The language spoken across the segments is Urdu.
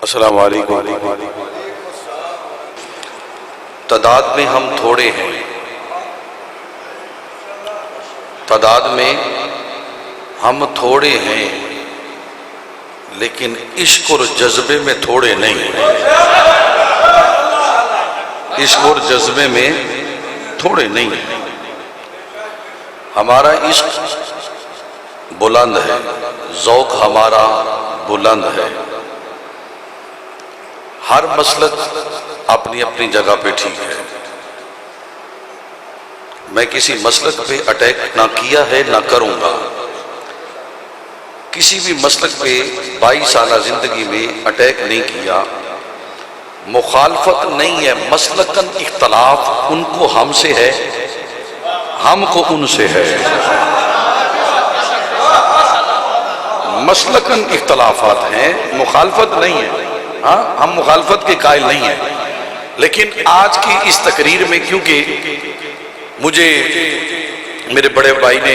السلام علیکم۔ تعداد میں ہم تھوڑے ہیں، تعداد میں ہم تھوڑے ہیں، لیکن عشق اور جذبے میں تھوڑے نہیں ہیں۔ عشق اور جذبے میں تھوڑے نہیں ہیں۔ ہمارا عشق بلند ہے، ذوق ہمارا بلند ہے۔ ہر مسلک اپنی اپنی جگہ پہ ٹھیک ہے۔ میں کسی مسلک پہ اٹیک نہ کیا ہے نہ کروں گا۔ کسی بھی مسلک پہ 22 سالہ زندگی میں اٹیک نہیں کیا۔ مخالفت نہیں ہے، مسلکن اختلاف ان کو ہم سے ہے، ہم کو ان سے ہے۔ مسلکن اختلافات ہیں، مخالفت نہیں ہے۔ ہاں، ہم مخالفت کے قائل نہیں ہیں، لیکن آج کی اس تقریر میں کیونکہ مجھے میرے بڑے بھائی نے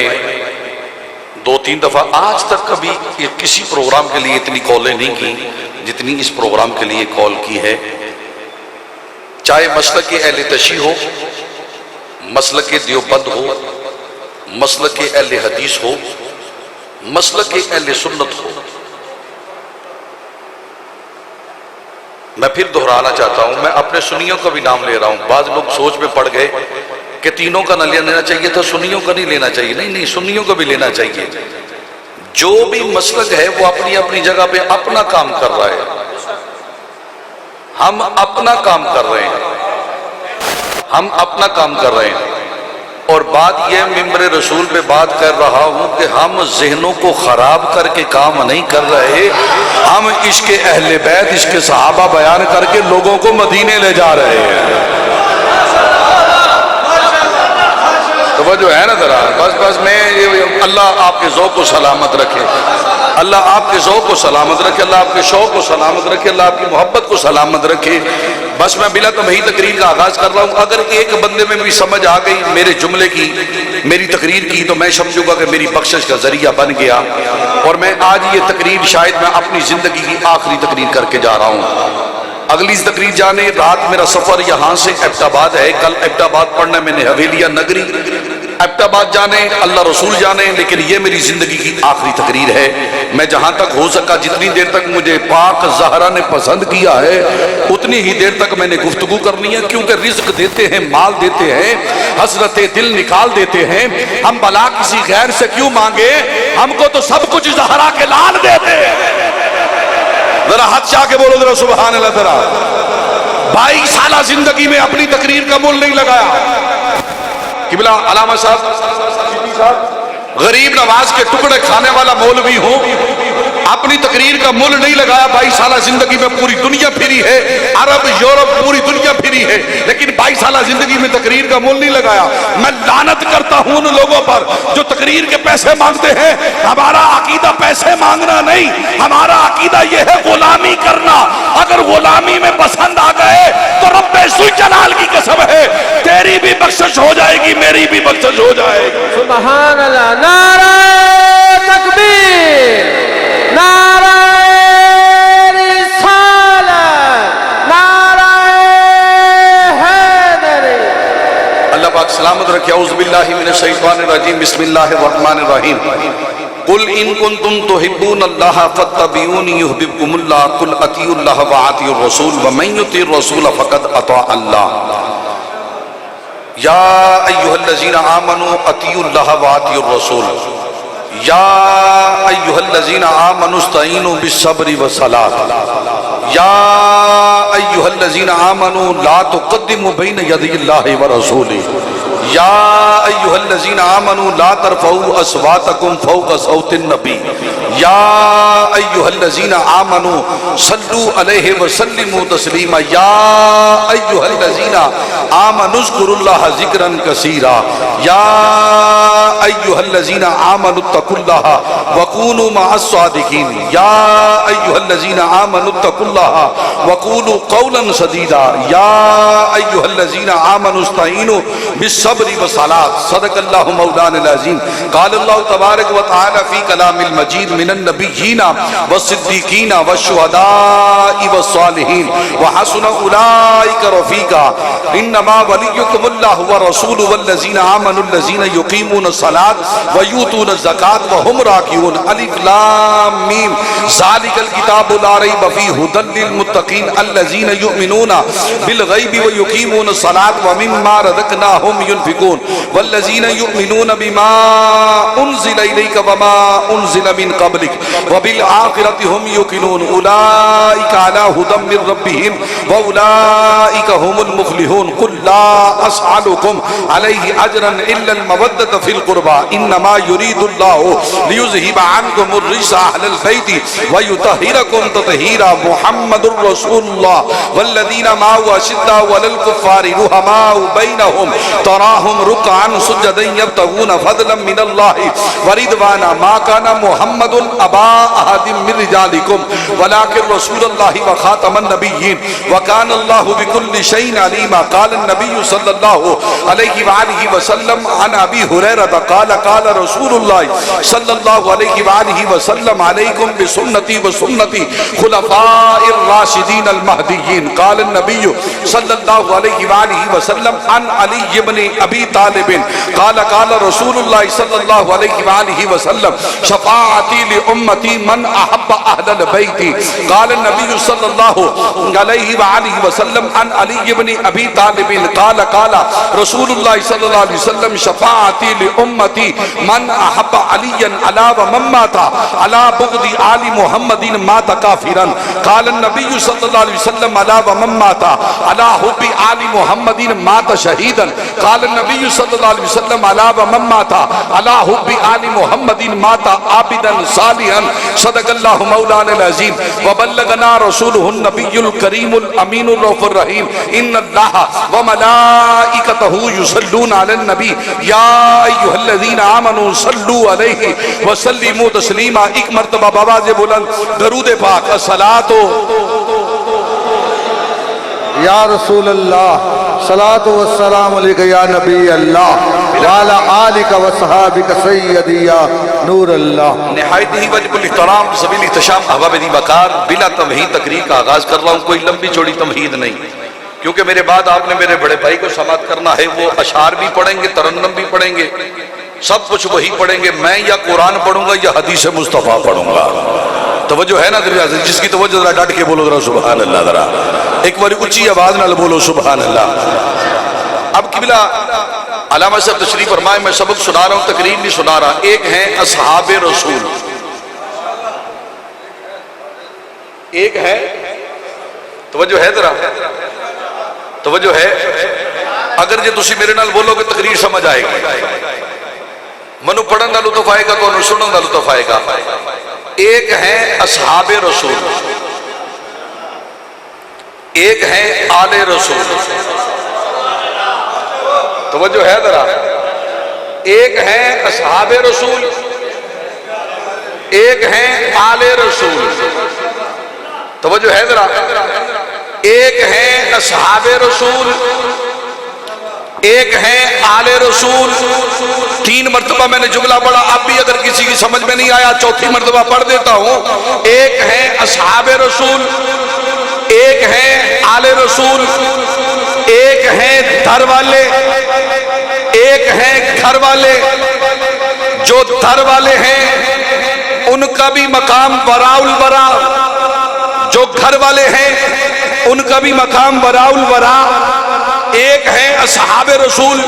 2-3 دفعہ آج تک کبھی کسی پروگرام کے لیے اتنی کالیں نہیں کی جتنی اس پروگرام کے لیے کال کی ہے، چاہے مسلک اہل تشیع ہو، مسلک دیوبند ہو، مسلک اہل حدیث ہو، مسلک اہل سنت ہو۔ میں پھر دہرانا چاہتا ہوں، میں اپنے سنیوں کا بھی نام لے رہا ہوں۔ بعض لوگ سوچ میں پڑ گئے کہ تینوں کا نہ لینا چاہیے تھا، سنیوں کا نہیں لینا چاہیے۔ نہیں، سنیوں کا بھی لینا چاہیے۔ جو بھی مسلک ہے وہ اپنی اپنی جگہ پہ اپنا کام کر رہا ہے، ہم اپنا کام کر رہے ہیں، ہم اپنا کام کر رہے ہیں۔ اور بات یہ ممبر رسول پہ بات کر رہا ہوں کہ ہم ذہنوں کو خراب کر کے کام نہیں کر رہے، ہم عشق اہل بیت، عشق صحابہ بیان کر کے لوگوں کو مدینے لے جا رہے ہیں۔ توجہ ہے نا ذرا؟ بس میں اللہ آپ کے ذوق کو سلامت رکھے، اللہ آپ کے ذوق کو سلامت رکھے، اللہ آپ کے شوق کو سلامت رکھے، اللہ آپ کی محبت کو سلامت رکھے۔ بس میں بلا تمہید تقریر کا آغاز کر رہا ہوں۔ اگر ایک بندے میں بھی سمجھ آ گئی میرے جملے کی، میری تقریر کی، تو میں سمجھوں گا کہ میری بخشش کا ذریعہ بن گیا، اور میں آج یہ تقریر شاید میں اپنی زندگی کی آخری تقریر کر کے جا رہا ہوں۔ اگلی تقریر جانے رات میرا سفر یہاں سے ایبٹ آباد ہے، کل ایبٹ آباد پڑھنا میں نے حویلیہ نگری، ایبٹ آباد جانے اللہ رسول جانے، لیکن یہ میری زندگی کی آخری تقریر ہے۔ میں جہاں تک ہو سکا، جتنی دیر تک مجھے پاک زہرا نے پسند کیا ہے اتنی ہی دیر تک میں نے گفتگو کرنی ہے، کیونکہ رزق دیتے ہیں، مال دیتے ہیں، حسرت دل نکال دیتے ہیں۔ ہم بلا کسی غیر سے کیوں مانگے؟ ہم کو تو سب کچھ زہرا کے لال دیتے ہیں۔ ذرا ہاتھ چاہ کے بولو ذرا سبحان اللہ ذرا۔ 22 سالہ زندگی میں اپنی تقریر کا مول نہیں لگایا۔ قبلہ علامہ صاحب غریب نواز کے ٹکڑے کھانے والا مولوی ہوں، اپنی تقریر کا مول نہیں لگایا۔ 22 سالہ زندگی میں پوری دنیا پھری ہے، عرب یورپ پوری دنیا پھری ہے، لیکن 22 سالہ زندگی میں تقریر کا مول نہیں لگایا۔ میں لعنت کرتا ہوں ان لوگوں پر جو تقریر کے پیسے مانگتے ہیں۔ ہمارا عقیدہ پیسے مانگنا نہیں، ہمارا عقیدہ یہ ہے غلامی کرنا۔ اگر غلامی میں پسند آ گئے تو رب ذوالجلال کی قسم ہے تیری بھی بخشش ہو جائے گی، میری بھی بخشش ہو جائے گی۔ سبحان اللہ۔ نعرہ تکبیر، نعرہ رسالت، نعرہ حیدری۔ اللہ پاک سلامت رکھے۔ اعوذ باللہ من الشیطان الرجیم، بسم اللہ الرحمن الرحیم۔ قل ان کنتم تحبون اللہ فاتبعونی یحببکم اللہ، قل اطیعوا اللہ واطیعوا الرسول ومن یطع الرسول فقد اطاع اللہ۔ یا ایھا الذین آمنوا اطیعوا اللہ واطیعوا الرسول، یا ایھا الذین آمنوا استعینوا بالصبر والصلاۃ، یا ایھا الذین آمنوا لا تقدموا بین یدی اللہ ورسولہ، یا ایھا الذین آمنوا لا ترفعوا اصواتکم فوق صوت النبی، یا ایھا الذین آمنوا صلوا علیہ وسلموا تسلیما، یا ایھا الذین آمنوا اذکروا اللہ ذکرا کثیرا، یا ایھا الذین آمنوا اتقوا اللہ وکونوا مع الصادقین، یا ایھا الذین آمنوا اتقوا اللہ وقولوا قولا سدیدا، یا ایھا الذین آمنوا استعینوا بالصبر والصلاۃ۔ صدق اللہ مولانا العظیم۔ قال اللہ تبارک و تعالی فی کلام المجید من النبیین والصدیقین والشہداء والصالحین وحسن اولئک رفیقا انما ولیکم اللہ ورسولہ والذین آمنوا الذین یقیمون الصلاۃ ویؤتون الزکاۃ وہم راکعون الف لام میم ذالک الکتاب لا ریب فیہ ھدی للمتقین الذین یؤمنون بالغیب ویقیمون الصلاۃ ومما رزقناہم ينفقون والذین یؤمنون بما انزل الیک وما انزل من قبلک وبالآخرۃ هم یوقنون اولئک علی ھدی من ربہم واولئک هم المفلحون قل لا اسألکم علیہ اجرا الا المودۃ فی القربى انما یرید اللہ لیذھب عنکم الرجس اہل البیت ویطہرکم تطہیرا محمد رسول اللہ والذین معه اشداء علی الکفار رحماء بینہم تراہم رکعا سجدا یبتغون فضلا من اللہ ورضوانا ما کان محمد ابا احد من رجالکم ولکن رسول اللہ وخاتم النبیین وکان اللہ بکل شیء علیما قال النبی صلی اللہ علیہ وآلہ وسلم عن ابی ہریرہ قال قال رسول اللہ صلی اللہ علیہ وآلہ وسلم علیکم بسنتی وسنتی خلفاء الراشدین المہدیین قال النبی صلی اللہ علیہ وآلہ وسلم عن علی بن ابی طالب قال قال رسول اللہ صلی اللہ علیہ وآلہ وسلم شفاعتی لامتی من احب اہل البیت قال النبی صلی اللہ علیہ وآلہ وسلم عن علی بن ابی طالب قال قال رسول اللہ صلی اللہ علیہ وسلم شفاعتی لامتی من احب علی علی ومن مات علی بغض آل محمد مات کافرا قال النبی صلی اللہ علیہ وسلم علی ومن مات علی حب آل محمد مات شہیدا قال النبی صلی اللہ علیہ وسلم علی ومن مات علی حب آل محمد مات عابدا صالحا صدق اللہ مولانا العظیم وبلغنا رسولہ النبی الکریم الامین الرؤوف الرحیم ان اللہ وملائکتہ یصلون علی النبی یا ایھا الذین آمنوا صلوا علیہ وسلموا تسلیما ایک مرتبہ بآواز بلند درود پاک الصلاۃ یا رسول اللہ صلاۃ والسلام علیک یا نبی اللہ وعلی آلک وصحابک سیدی یا نور اللہ. نہایت ہی واجب الاحترام سبیل احتشام احباب دی وقار بلا تمہید تقریر کا آغاز کر رہا ہوں. کوئی لمبی چوڑی تمہید نہیں کیونکہ میرے بعد آپ نے میرے بڑے بھائی کو سماعت کرنا ہے. وہ اشعار بھی پڑھیں گے ترنم بھی پڑھیں گے سب کچھ وہی پڑھیں گے. میں یا قرآن پڑھوں گا یا حدیث مصطفیٰ پڑھوں گا. توجہ ہے نا جس کی توجہ ذرا ڈٹ کے بولو ذرا سبحان اللہ. ذرا ایک بار اونچی آواز نال بولو سبحان اللہ. اب قبلہ علامہ صاحب تشریف فرمائے. میں سبق سنا رہا ہوں تقریر نہیں سنا رہا. ایک ہیں اصحاب رسول, ایک ہے توجہ ہے ذرا توجہ ہے. اگر جے تسی میرے نال بولو گے تقریر سمجھ آئے گی. منو پڑھن دا لطف آئے گا کونوں سنن دا لطف آئے گا. ایک ہیں اصحاب رسول, ایک ہیں آل رسول. توجہ ہے ذرا. ایک ہیں اصحاب رسول, ایک ہیں آل رسول. توجہ ہے ذرا. ایک ہیں اصحاب رسول, ایک ہیں آل رسول. تین مرتبہ میں نے جملہ پڑھا. اب بھی اگر کسی کی سمجھ میں نہیں آیا چوتھی مرتبہ پڑھ دیتا ہوں. ایک ہیں اصحاب رسول, ایک ہیں آل رسول, ایک ہیں در والے, ایک ہیں گھر والے. جو در والے ہیں ان کا بھی مقام وراء الورا, جو گھر والے ہیں ان کا بھی مقام وراء الورا. ایک ہے اصحاب رسول,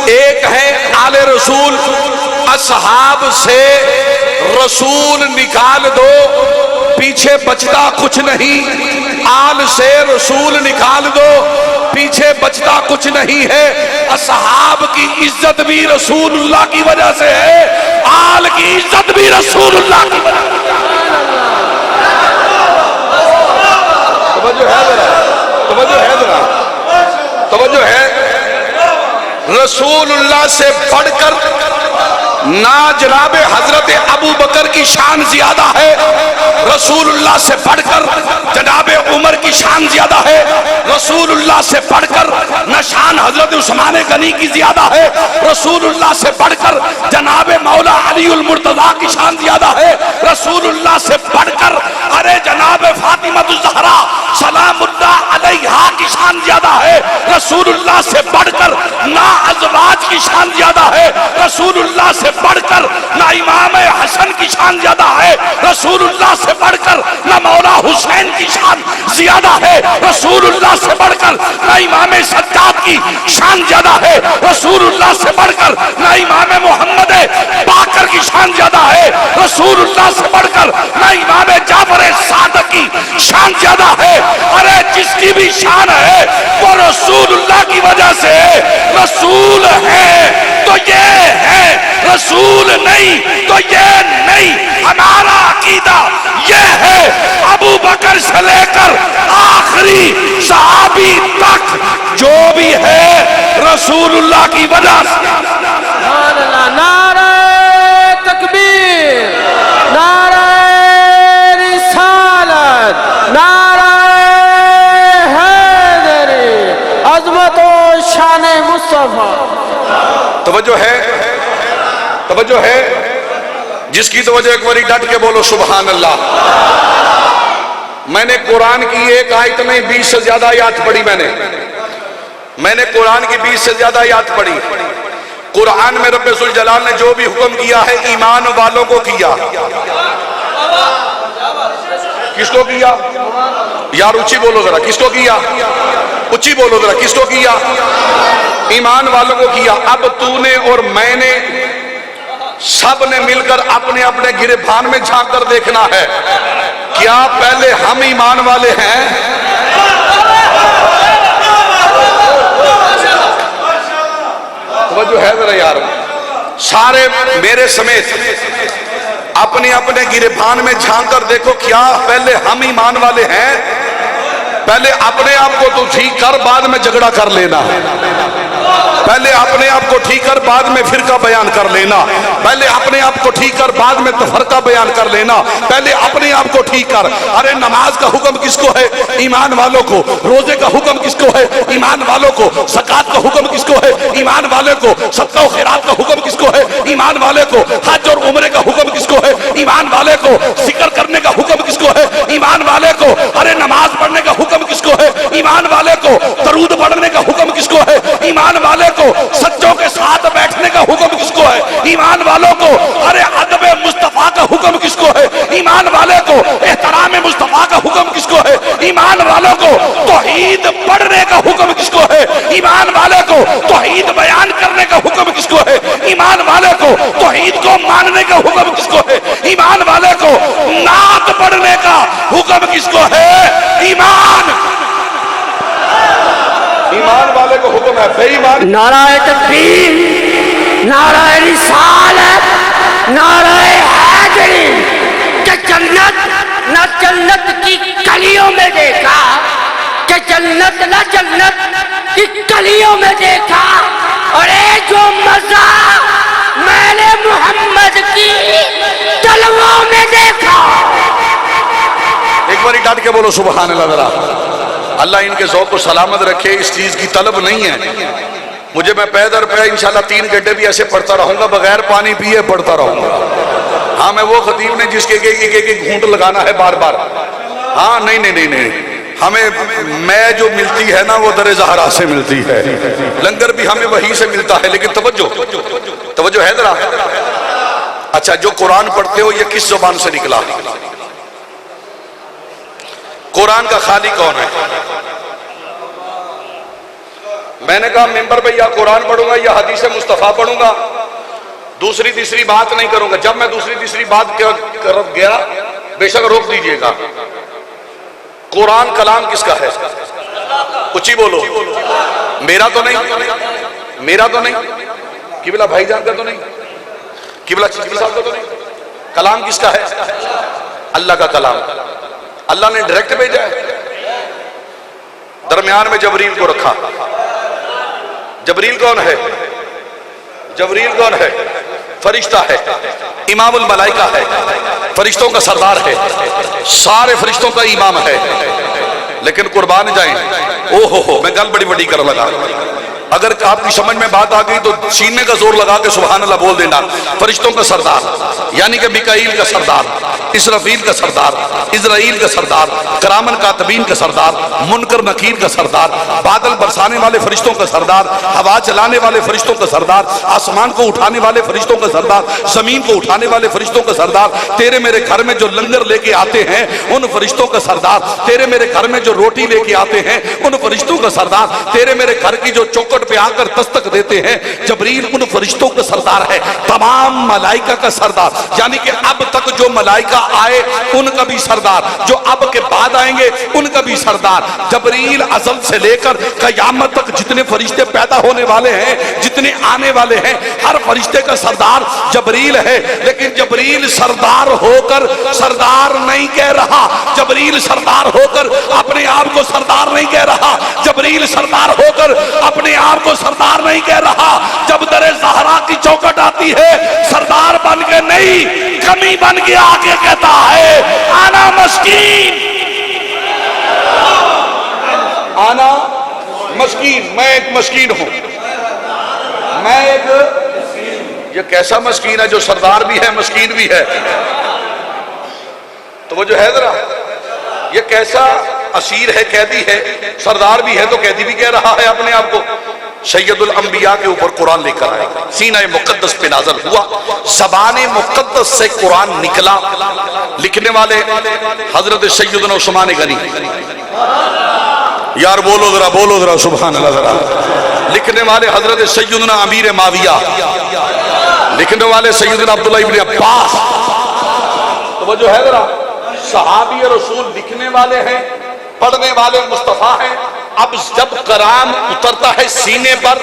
ایک ہے آل رسول. اصحاب سے رسول نکال دو پیچھے بچتا کچھ نہیں. آل سے رسول نکال دو پیچھے بچتا کچھ نہیں ہے. اصحاب کی عزت بھی رسول اللہ کی وجہ سے ہے, آل کی عزت بھی رسول اللہ کی وجہ سے. توجہ ہے ذرا, توجہ ہے ذرا, توجہ ہے. رسول اللہ سے بڑھ کر نہ جناب حضرت ابو بکر کی شان زیادہ ہے, رسول اللہ سے بڑھ کر جناب عمر کی شان زیادہ ہے, رسول اللہ سے بڑھ کر نہ شان حضرت عثمان غنی کی زیادہ ہے, رسول اللہ سے بڑھ کر جناب مولا علی المرتضیٰ کی شان زیادہ ہے, رسول اللہ سے بڑھ کر ارے جناب فاطمہ الزہرا رسول اللہ سے بڑھ کر نہ ازواج کی شان زیادہ ہے، رسول اللہ سے بڑھ کر نہ امام حسن کی شان زیادہ ہے، رسول اللہ سے بڑھ کر نہ مولا حسین کی شان زیادہ ہے، رسول اللہ سے بڑھ کر نہ امام سجاد کی شان زیادہ ہے، رسول اللہ سے بڑھ کر نہ امام محمد باقر کی شان زیادہ ہے، رسول اللہ سے بڑھ کر نہ امام جعفر صادق کی شان زیادہ ہے۔ ارے جس کی بھی شان ہے وہ رسول اللہ کی وجہ سے ہے۔ رسول ہے تو یہ ہے، رسول نہیں تو یہ نہیں۔ ہمارا عقیدہ یہ ہے، ابو بکر سے لے کر آخری صحابی تک جو بھی ہے رسول اللہ کی وجہ سے۔ سبحان اللہ، نعرہ تکبیر، نعرہ رسالت، نعرہ حیدری، عظمت و شان مصطفیٰ۔ توجہ ہے، توجہ ہے، جس کی توجہ ایک باری ڈٹ کے بولو سبحان اللہ۔ میں نے قرآن کی ایک آیت میں 20 سے زیادہ آیات پڑھی، میں نے قرآن کی 20 سے زیادہ آیات پڑھی۔ قرآن میں رب ذوالجلال نے جو بھی حکم کیا ہے ایمان والوں کو کیا۔ کس کو کیا یار؟ اچھی بولو ذرا، کس کو کیا؟ اچھی بولو ذرا، کس کو کیا؟ ایمان والوں کو کیا۔ اب تو نے اور میں نے سب نے مل کر اپنے اپنے گریبان میں جھانک کر دیکھنا ہے، کیا پہلے ہم ایمان والے ہیں؟ توجہ ہے ذرا یار، سارے میرے سمیت اپنے اپنے گریبان میں جھانک کر دیکھو، کیا پہلے ہم ایمان والے ہیں؟ پہلے اپنے آپ کو تو ٹھیک کر، بعد میں جھگڑا کر لینا۔ پہلے اپنے آپ کو ٹھیک کر، بعد میں فرقہ بیان کر لینا۔ پہلے اپنے آپ کو ٹھیک کر، بعد میں تفرقہ بیان کر لینا۔ پہلے اپنے آپ کو ٹھیک کر۔ ارے نماز کا حکم کس کو ہے؟ ایمان والوں کو۔ روزے کا حکم کس کو ہے؟ ایمان والوں کو۔ زکوٰۃ کا حکم کس کو ہے؟ ایمان والے کو۔ صدقہ و خیرات کا حکم کس کو ہے؟ ایمان والے کو۔ حج اور عمرے کا حکم کس کو ہے؟ ایمان والے کو۔ ذکر کرنے کا حکم کس کو ہے؟ ایمان والے کو۔ ارے نماز پڑھنے کا حکم کس کو ہے؟ ایمان والے کو۔ درود پڑھنے کا حکم کس کو ہے؟ ایمان والے کو۔ سچوں کے ساتھ بیٹھنے کا حکم کس کو ہے؟ ایمان والوں کو۔ ارے ادب مصطفیٰ کا حکم کس کو ہے؟ ایمان والے کو۔ احترام مصطفیٰ کا حکم کس کو ہے؟ ایمان والوں کو۔ توحید پڑھنے کا حکم کس کو ہے؟ ایمان والے کو۔ توحید بیان کرنے کا حکم کس کو ہے؟ ایمان والے کو۔ توحید کو ماننے کا حکم کس کو ہے؟ ایمان والے کو۔ نعت پڑھنے کا حکم کس کو ہے؟ ایمان والے کو حکم ہے۔ بے ایمان نعرہ تکبیر، نعرہ رسالت، نعرہ حیدری۔ کہ جنت نہ جنت کی کلیوں میں دیکھا، کہ جنت نہ جنت کی کلیوں میں دیکھا، اور اے جو مزہ میں نے محمد کی تلووں میں دیکھا۔ ایک باری ڈٹ کے بولو سبحان اللہ ذرا۔ اللہ ان کے ذوق کو سلامت رکھے، اس چیز کی طلب نہیں ہے مجھے۔ میں پے در پے انشاءاللہ 3 گھنٹے بھی ایسے پڑھتا رہوں گا، بغیر پانی پیے پڑھتا رہوں گا۔ ہاں میں وہ خطیب نے جس کے ایک گھونٹ لگانا ہے بار بار۔ ہاں نہیں، ہمیں میں جو ملتی ہے نا وہ در زہرا سے ملتی ہے، لنگر بھی ہمیں وہی سے ملتا ہے۔ لیکن توجہ ہے ذرا۔ اچھا، جو قرآن پڑھتے ہو یہ کس زبان سے نکلا؟ قرآن کا خالق کون ہے؟ میں نے کہا ممبر پہ یا قرآن پڑھوں گا یا حدیث مصطفیٰ پڑھوں گا، دوسری تیسری بات نہیں کروں گا۔ جب میں دوسری تیسری بات کرب گیا بے شک روک دیجئے گا۔ قرآن کلام کس کا ہے؟ اچھی بولو۔ میرا تو نہیں، قبلہ بھائی جان کا تو نہیں، قبلہ چشتی صاحب کا تو نہیں۔ کلام کس کا ہے؟ اللہ کا کلام۔ اللہ نے ڈائریکٹ بھیجا ہے، درمیان میں جبریل کو رکھا۔ جبریل کون ہے؟ جبریل کون ہے؟ فرشتہ ہے، امام الملائکہ ہے، فرشتوں کا سردار ہے، سارے فرشتوں کا امام ہے۔ لیکن قربان جائیں، میں گل بڑی کر لگا۔ اگر آپ کی سمجھ میں بات آ گئی تو سینے کا زور لگا کے سبحان اللہ بول دینا. فرشتوں کا سردار یعنی کہ میکائیل کا سردار، اسرافیل کا سردار، اسرائیل کا سردار، کرامن کاتبین کا سردار، منکر نکیر کا سردار، بادل برسانے والے فرشتوں کا سردار، ہوا چلانے والے فرشتوں کا سردار، آسمان کو اٹھانے والے فرشتوں کا سردار، زمین کو اٹھانے والے فرشتوں کا سردار، تیرے میرے گھر میں جو لنگر لے کے آتے ہیں ان فرشتوں کا سردار، تیرے میرے گھر میں جو روٹی لے کے آتے ہیں ان فرشتوں کا سردار، تیرے میرے گھر کی جو چوکٹ پہ آ کر دستک دیتے ہیں جبریل ان فرشتوں کا سردار ہے، تمام ملائکہ کا سردار، یعنی کہ اب تک جو ملائکہ آئے ان کا بھی سردار، جو اب کے بعد آئیں گے ان کا بھی سردار. جبریل ازل سے لے کر قیامت تک جتنے فرشتے پیدا ہونے والے ہیں، جتنے آنے والے ہیں، ہر فرشتے کا سردار جبریل ہے. لیکن جبریل سردار ہو کر سردار نہیں کہہ رہا، جبریل سردار ہو کر اپنے آپ کو سردار نہیں کہہ رہا، جبریل سردار ہو کر اپنے آپ کو سردار نہیں کہہ رہا. جب در زہرا کی چوکٹ آتی ہے سردار بن کے نہیں، کمی بن کے آگے کہتا ہے آنا مسکین، آنا مسکین، میں ایک مسکین ہوں، میں ایک. یہ کیسا مسکین ہے جو سردار بھی ہے مسکین بھی ہے؟ تو وہ جو ہے ذرا یہ کیسا اسیر ہے، قیدی ہے، سردار بھی ہے تو قیدی بھی کہہ رہا ہے اپنے آپ کو. سید الانبیاء کے اوپر قرآن لے کر آئے، سینہ مقدس پہ نازل ہوا، زبان مقدس سے قرآن نکلا. لکھنے والے حضرت سیدنا عثمان غنی، یار بولو ذرا، بولو ذرا سبحان اللہ ذرا. لکھنے والے حضرت سیدنا امیر معاویہ، لکھنے والے سیدنا عبداللہ ابن عباس. تو وہ جو ہے ذرا صحابی رسول لکھنے والے ہیں، پڑھنے والے مصطفیٰ ہیں. اب جب قرآن اترتا ہے سینے پر،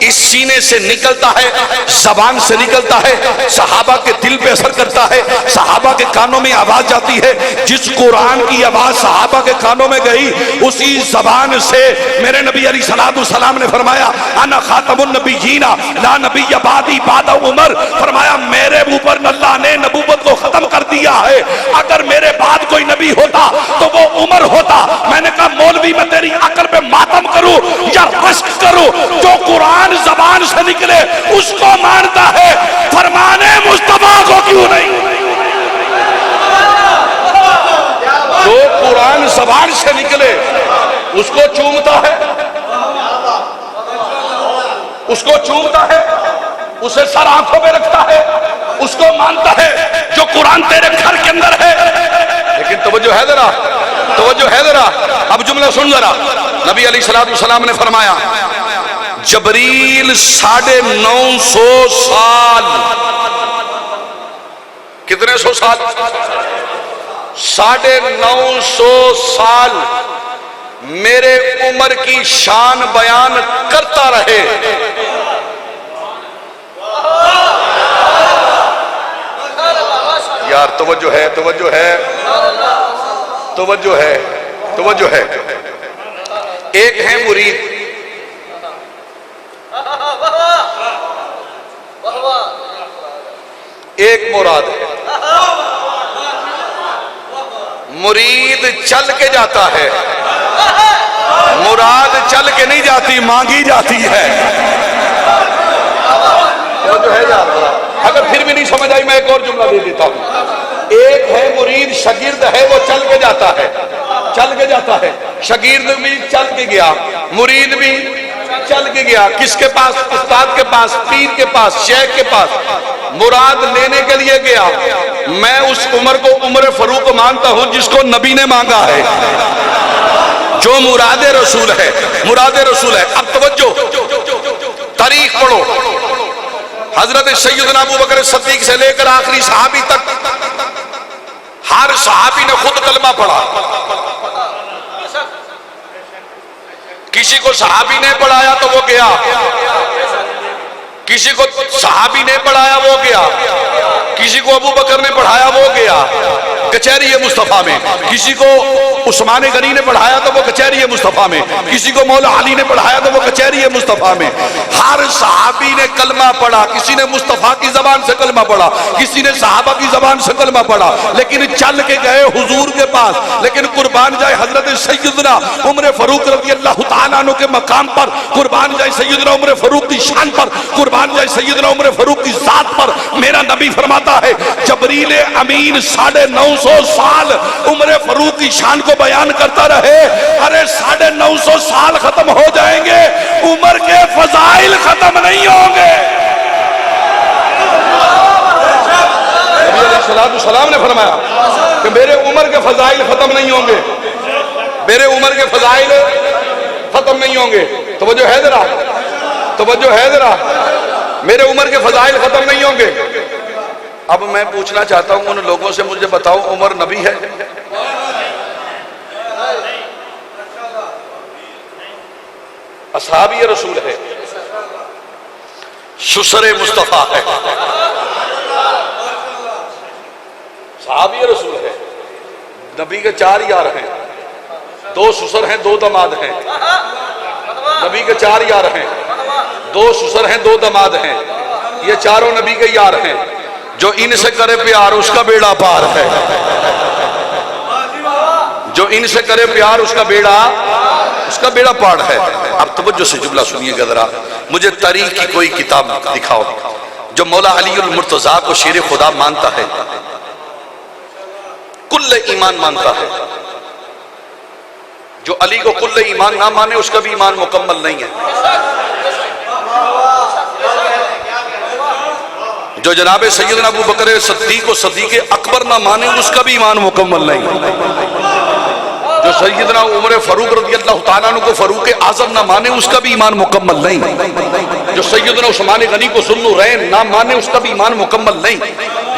اس سینے سے نکلتا ہے، زبان سے نکلتا ہے، صحابہ کے دل پہ اثر کرتا ہے، صحابہ کے کانوں میں آواز جاتی ہے. جس قرآن کی آواز صحابہ کے کانوں میں گئی اسی زبان سے میرے نبی علیہ السلام نے فرمایا انا خاتم النبیین لا نبی بعدی بعد عمر، فرمایا میرے اوپر اللہ نے نبوت کو ختم کر دیا ہے، اگر میرے بعد کوئی نبی ہوتا تو وہ عمر ہوتا. میں نے کہا مولوی میں تیری عقل پہ ماتم کروں یا رشک کروں؟ جو قرآن زبان سے نکلے اس کو مانتا ہے، فرمانے مصطفیٰ کو کیوں نہیں؟ جو قرآن زبان سے نکلے اس کو چومتا ہے، اس کو چومتا ہے، اسے سر آنکھوں میں رکھتا ہے، اس کو مانتا ہے. جو قرآن تیرے گھر کے اندر ہے. لیکن توجہ ہے ذرا، توجہ ہے ذرا، اب جملہ سن ذرا. نبی علیہ السلام نے فرمایا جبریل 950 سال، کتنے سو سال؟ 950 سال میرے عمر کی شان بیان کرتا رہے. یار توجہ ہے، توجہ ہے، توجہ ہے، توجہ ہے. ایک ہے مرید، ایک مراد ہے. مرید چل کے جاتا ہے، مراد چل کے نہیں جاتی، مانگی جاتی ہے. توجہ ہے یار، اگر پھر بھی نہیں سمجھ آئی میں ایک اور جملہ دے دیتا ہوں. ایک ہے مرید، شاگرد ہے وہ چل کے جاتا ہے، چل کے جاتا ہے. شاگرد بھی چل کے گیا، مرید بھی چل کے گیا. کس کے پاس؟ استاد کے پاس، پیر کے پاس، شیخ کے پاس. مراد لینے کے لیے گیا. میں اس عمر کو عمر فاروق مانتا ہوں جس کو نبی نے مانگا ہے، جو مراد رسول ہے، مراد رسول ہے. اب توجہ، تاریخ پڑھو. حضرت سیدنا ابو بکر صدیق سے لے کر آخری صحابی تک ہر صحابی نے خود کلمہ پڑھا. کسی کو صحابی نے پڑھایا تو وہ گیا، کسی کو صحابی نے پڑھایا وہ گیا، کسی کو ابو بکر نے پڑھایا وہ گیا. کچہری مصطفیٰ میں، کسی کو عثمان غنی نے پڑھایا تو وہ کچہری مصطفیٰ میں، کسی کو مولا علی نے پڑھایا تو وہ کچہری مصطفیٰ میں۔ ہر صحابی نے کلمہ پڑھا، کسی نے مصطفیٰ کی زبان سے کلمہ پڑھا، کسی نے صحابہ کی زبان سے کلمہ پڑھا، لیکن چل کے گئے حضور کے پاس۔ لیکن قربان جائے حضرت سیدنا عمر فاروق رضی اللہ تعالیٰ عنہ کے مقام پر، قربان جائے سیدنا عمر فاروق کی شان پر، قربان جائے سیدنا عمر فاروق کی ذات پر، میرا نبی فرماتا ہے جبریل امین 950 سال عمر فاروق کی شان کو بیان کرتا رہے، ارے 950 سال ختم ہو جائیں گے، عمر کے فضائل ختم نہیں ہوں گے۔ نبی علیہ السلام نے فرمایا کہ میرے عمر کے فضائل ختم نہیں ہوں گے، میرے عمر کے فضائل ختم نہیں ہوں گے۔ توجہ ہے ذرا، توجہ ہے ذرا، میرے عمر کے فضائل ختم نہیں ہوں گے۔ اب میں پوچھنا چاہتا ہوں ان لوگوں سے، مجھے بتاؤ عمر نبی ہے؟ اصحابی رسول ہے، سسر مصطفیٰ ہے، صحابی رسول ہے، نبی کے 4 یار ہیں، 2 سسر ہیں 2 داماد ہیں، نبی کے 4 یار ہیں، 2 سسر ہیں 2 داماد ہیں، یہ چاروں نبی کے یار ہیں، جو ان سے کرے پیار اس کا بیڑا پار ہے، جو ان سے کرے پیار اس کا بیڑا پار ہے۔ اب توجہ سے جملہ سنیے گا ذرا، مجھے تاریخ کی کوئی کتاب دکھاؤ جو مولا علی المرتضیٰ کو شیر خدا مانتا ہے، کل ایمان مانتا ہے۔ جو علی کو کل ایمان نہ مانے اس کا بھی ایمان مکمل نہیں ہے۔ جو جناب سیدنا ابو بکر صدیق و صدیق اکبر نہ مانے اس کا بھی ایمان مکمل نہیں۔ جو سیدنا عمر فاروق رضی اللہ تعالیٰ عنہ کو فاروق اعظم نہ مانے اس کا بھی ایمان مکمل نہیں۔ جو سیدنا عثمان غنی کو ذو النورین نہ مانے اس کا بھی ایمان مکمل نہیں۔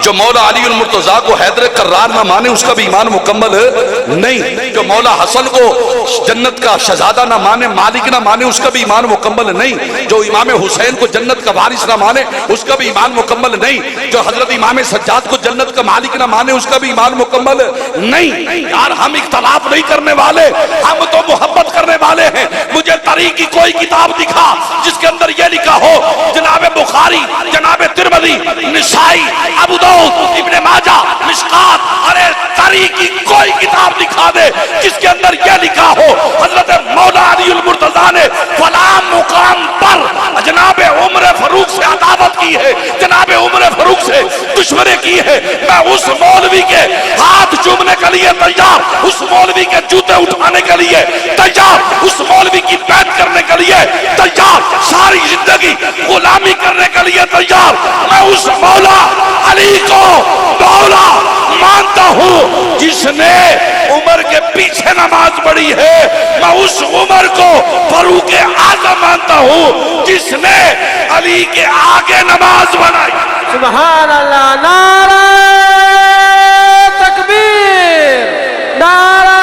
جو مولا علی المرتضیٰ کو حیدر کرار نہ مانے اس کا بھی ایمان مکمل نہیں۔ جو مولا حسن کو جنت کا شہزادہ نہ مانے، مالک نہ مانے اس کا بھی ایمان مکمل نہیں۔ جو امام حسین کو جنت کا وارث نہ مانے اس کا بھی ایمان مکمل نہیں۔ جو حضرت امام سجاد کو جنت کا مالک نہ مانے اس کا بھی ایمان مکمل نہیں۔ یار ہم اختلاف نہیں کرنے والے، ہم تو محبت کرنے والے ہیں۔ مجھے تاریخ کی کوئی کتاب دکھا جس کے اندر یہ لکھا ہو جناب بخاری، جناب ترمذی، نسائی، ابو داؤد، ابن ماجہ، مشکات، ارے تاریخ کی کوئی کتاب دکھا دے جس کے اندر یہ لکھا ہو حضرت مولا علی المرتضیٰ نے فلاں مقام پر جناب عمر فاروق سے عداوت کی ہے، جناب عمر فاروق سے دشمنی کی ہے، میں اس مولوی کے ہاتھ چومنے کے لیے تیار، اس مولوی کے جوتے اٹھانے کے لیے تیار، اس مولوی کی بیعت کرنے کے لیے تیار، ساری زندگی غلامی کرنے کے لیے تیار۔ میں اس مولا علی کو مولا مانتا ہوں جس نے عمر کے پیچھے نماز پڑھی ہے، میں اس عمر کو فاروق اعظم مانتا ہوں جس نے علی کے آگے نماز بنائی۔ سبحان اللہ، نعرہ تکبیر، نعرہ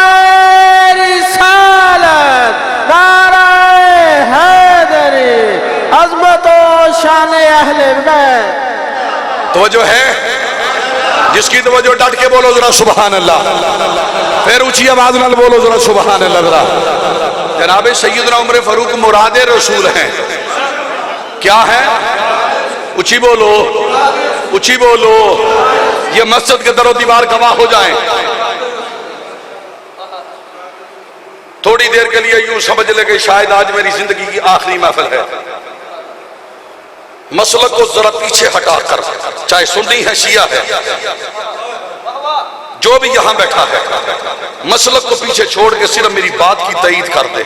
رسالت، نعرہ حیدری، عظمت و شان اہل بیت۔ توجہ ہے؟ جس کی توجہ ڈٹ کے بولو ذرا سبحان اللہ، پھر اونچی آواز نال بولو ذرا سبحان اللہ ذرا۔ جناب سیدنا عمر فاروق مراد رسول ہیں، کیا ہے؟ اونچی بولو، اونچی بولو، یہ مسجد کے در و دیوار گواہ ہو جائیں۔ تھوڑی دیر کے لیے یوں سمجھ لے کہ شاید آج میری زندگی کی آخری محفل ہے۔ مسلک کو ذرا پیچھے ہٹا کر، چاہے سنی ہے شیعہ ہے، جو بھی یہاں بیٹھا ہے، مسلک کو پیچھے چھوڑ کے صرف میری بات کی تائید کر دے۔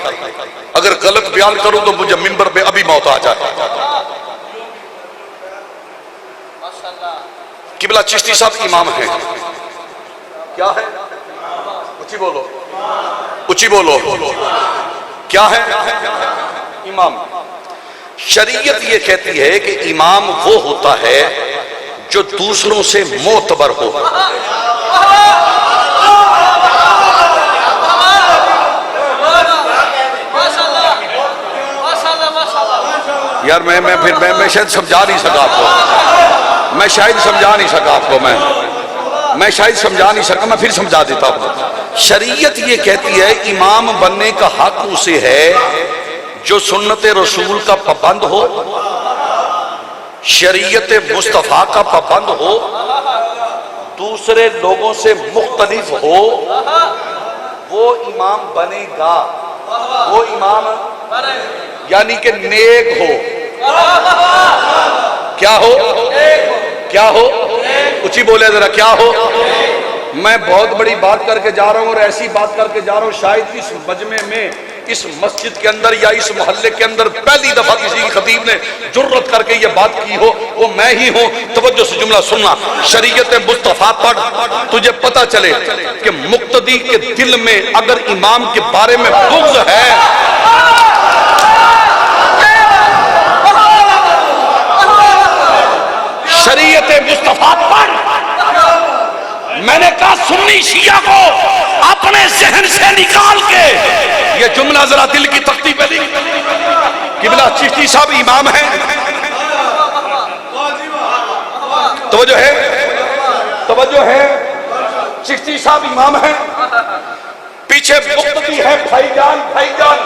اگر غلط بیان کروں تو مجھے منبر پہ ابھی موت آ جائے۔ قبلہ چشتی صاحب امام ہیں، کیا ہے؟ اونچی بولو، اونچی بولو، کیا ہے؟ امام۔ شریعت یہ کہتی ہے کہ امام وہ ہوتا ہے جو دوسروں سے معتبر ہو۔ یار میں شاید سمجھا نہیں سکا آپ کو، میں شاید سمجھا نہیں سکا آپ کو، میں شاید سمجھا نہیں سکا، میں پھر سمجھا دیتا ہوں۔ شریعت یہ کہتی ہے امام بننے کا حق اسے ہے جو سنت رسول کا پابند ہو، شریعت مصطفیٰ کا پابند ہو، دوسرے لوگوں سے مختلف ہو، وہ امام بنے گا۔ وہ امام یعنی کہ نیک ہو۔ کیا ہو؟ کیا ہو؟ کچھ ہی بولے ذرا، کیا ہو؟ میں بہت بڑی بات کر کے جا رہا ہوں، اور ایسی بات کر کے جا رہا ہوں شاید اس مجمع میں، اس مسجد کے اندر یا اس محلے کے اندر پہلی دفعہ کسی خطیب نے جرت کر کے یہ بات کی ہو، وہ میں ہی ہوں۔ توجہ سے جملہ سننا، شریعت مصطفیٰ پڑھ، تجھے پتہ چلے کہ مقتدی کے دل میں اگر امام کے بارے میں بغض ہے، شریعت مصطفیٰ پڑھ۔ میں نے کہا سنی شیعہ کو اپنے ذہن سے نکال کے یہ جملہ ذرا دل کی تختی پہ لکھ۔ قبلہ چشتی صاحب امام ہیں، توجہ ہے، توجہ ہے، چشتی صاحب امام ہیں، پیچھے مقتدی ہے بھائی جان، بھائی جان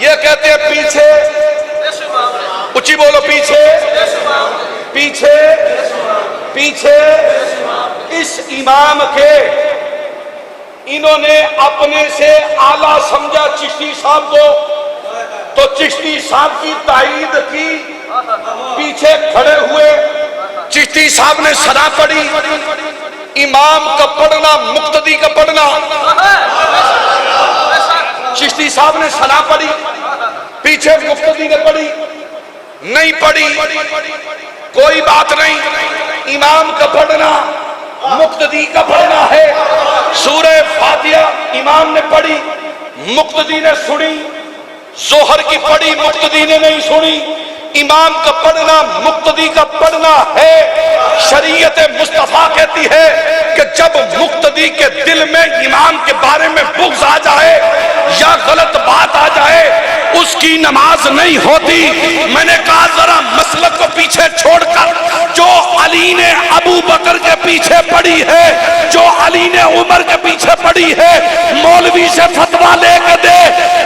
یہ کہتے ہیں پیچھے، اچھی بولو، پیچھے پیچھے پیچھے اس امام کے انہوں نے اپنے سے اعلیٰ سمجھا چشتی صاحب کو، تو چشتی صاحب کی تائید کی، پیچھے کھڑے ہوئے، چشتی صاحب نے ثنا پڑھی، امام کا پڑھنا مقتدی کا پڑھنا، چشتی صاحب نے ثنا پڑھی، پیچھے مقتدی نے پڑھی، نہیں پڑھی کوئی بات نہیں، امام کا پڑھنا مقتدی کا پڑھنا ہے۔ سورہ فاتحہ امام نے پڑھی، مقتدی نے سنی، ظہر کی پڑھی، مقتدی نے نہیں سنی، امام کا پڑھنا مقتدی کا پڑھنا ہے۔ شریعت مصطفیٰ کہتی ہے کہ جب مقتدی کے دل میں امام کے بارے میں بغض آ جائے یا غلط بات آ جائے، اس کی نماز نہیں ہوتی۔ میں نے کہا ذرا مسلک کو پیچھے چھوڑ کر، جو علی نے ابو بکر کے پیچھے پڑھی ہے، جو علی نے عمر کے پیچھے پڑھی ہے، مولوی سے فتویٰ لے کے دے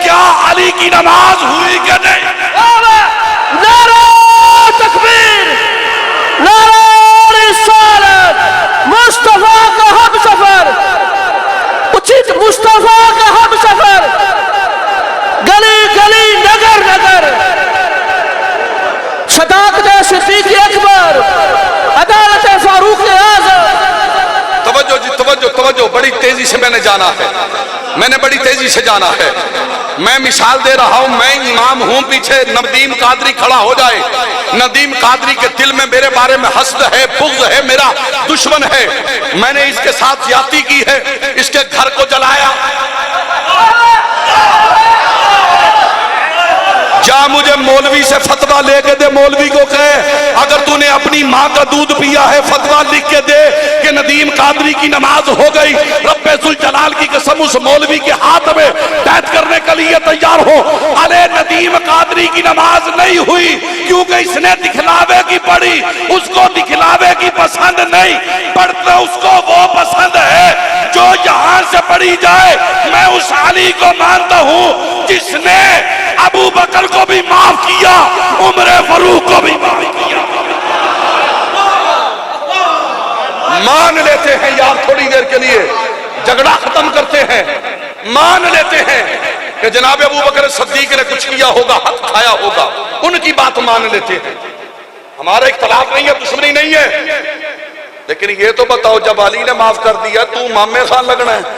کیا علی کی نماز ہوئی کہ نہیں؟ نعرہ تکبیر، نعرہ رسالت، مصطفیٰ کا ہم سفر، اچھت مصطفیٰ کا ہم سفر، گلی گلی نگر نگر، صداقت صدیق اکبر، عدالت فاروق اعظم۔ توجہ جی، توجہ توجہ، بڑی تیزی سے میں نے جانا ہے، میں نے بڑی تیزی سے جانا ہے۔ میں مثال دے رہا ہوں، میں امام ہوں، پیچھے ندیم قادری کھڑا ہو جائے، ندیم قادری کے دل میں میرے بارے میں حسد ہے، بغض ہے، میرا دشمن ہے، میں نے اس کے ساتھ زیادتی کی ہے، اس کے گھر کو جلایا، جا مجھے مولوی سے فتویٰ لے کے دے، مولوی کو کہے اگر تو نے اپنی ماں کا دودھ پیا ہے فتویٰ لکھ کے دے کہ ندیم قادری کی نماز ہو گئی۔ رب ذوالجلال کی قسم اس مولوی کے ہاتھ میں بیعت کرنے کے لیے تیار ہو، ارے ندیم قادری کی نماز نہیں ہوئی کیونکہ اس نے دکھلاوے کی پڑھی، اس کو دکھلاوے کی پسند نہیں، پڑھتا اس کو وہ پسند ہے جو یہاں سے پڑھی جائے۔ میں اس علی کو مانتا ہوں جس نے ابو بکر کو بھی معاف کیا، عمر فاروق کو بھی معاف کیا۔ مان لیتے ہیں یار، تھوڑی دیر کے لیے جھگڑا ختم کرتے ہیں، مان لیتے ہیں کہ جناب ابو بکر صدیق نے کچھ کیا ہوگا، حق کھایا ہوگا، ان کی بات مان لیتے ہیں، ہمارا اختلاف نہیں ہے، دشمنی نہیں ہے، لیکن یہ تو بتاؤ جب علی نے معاف کر دیا تو مامے خان لگنا ہے؟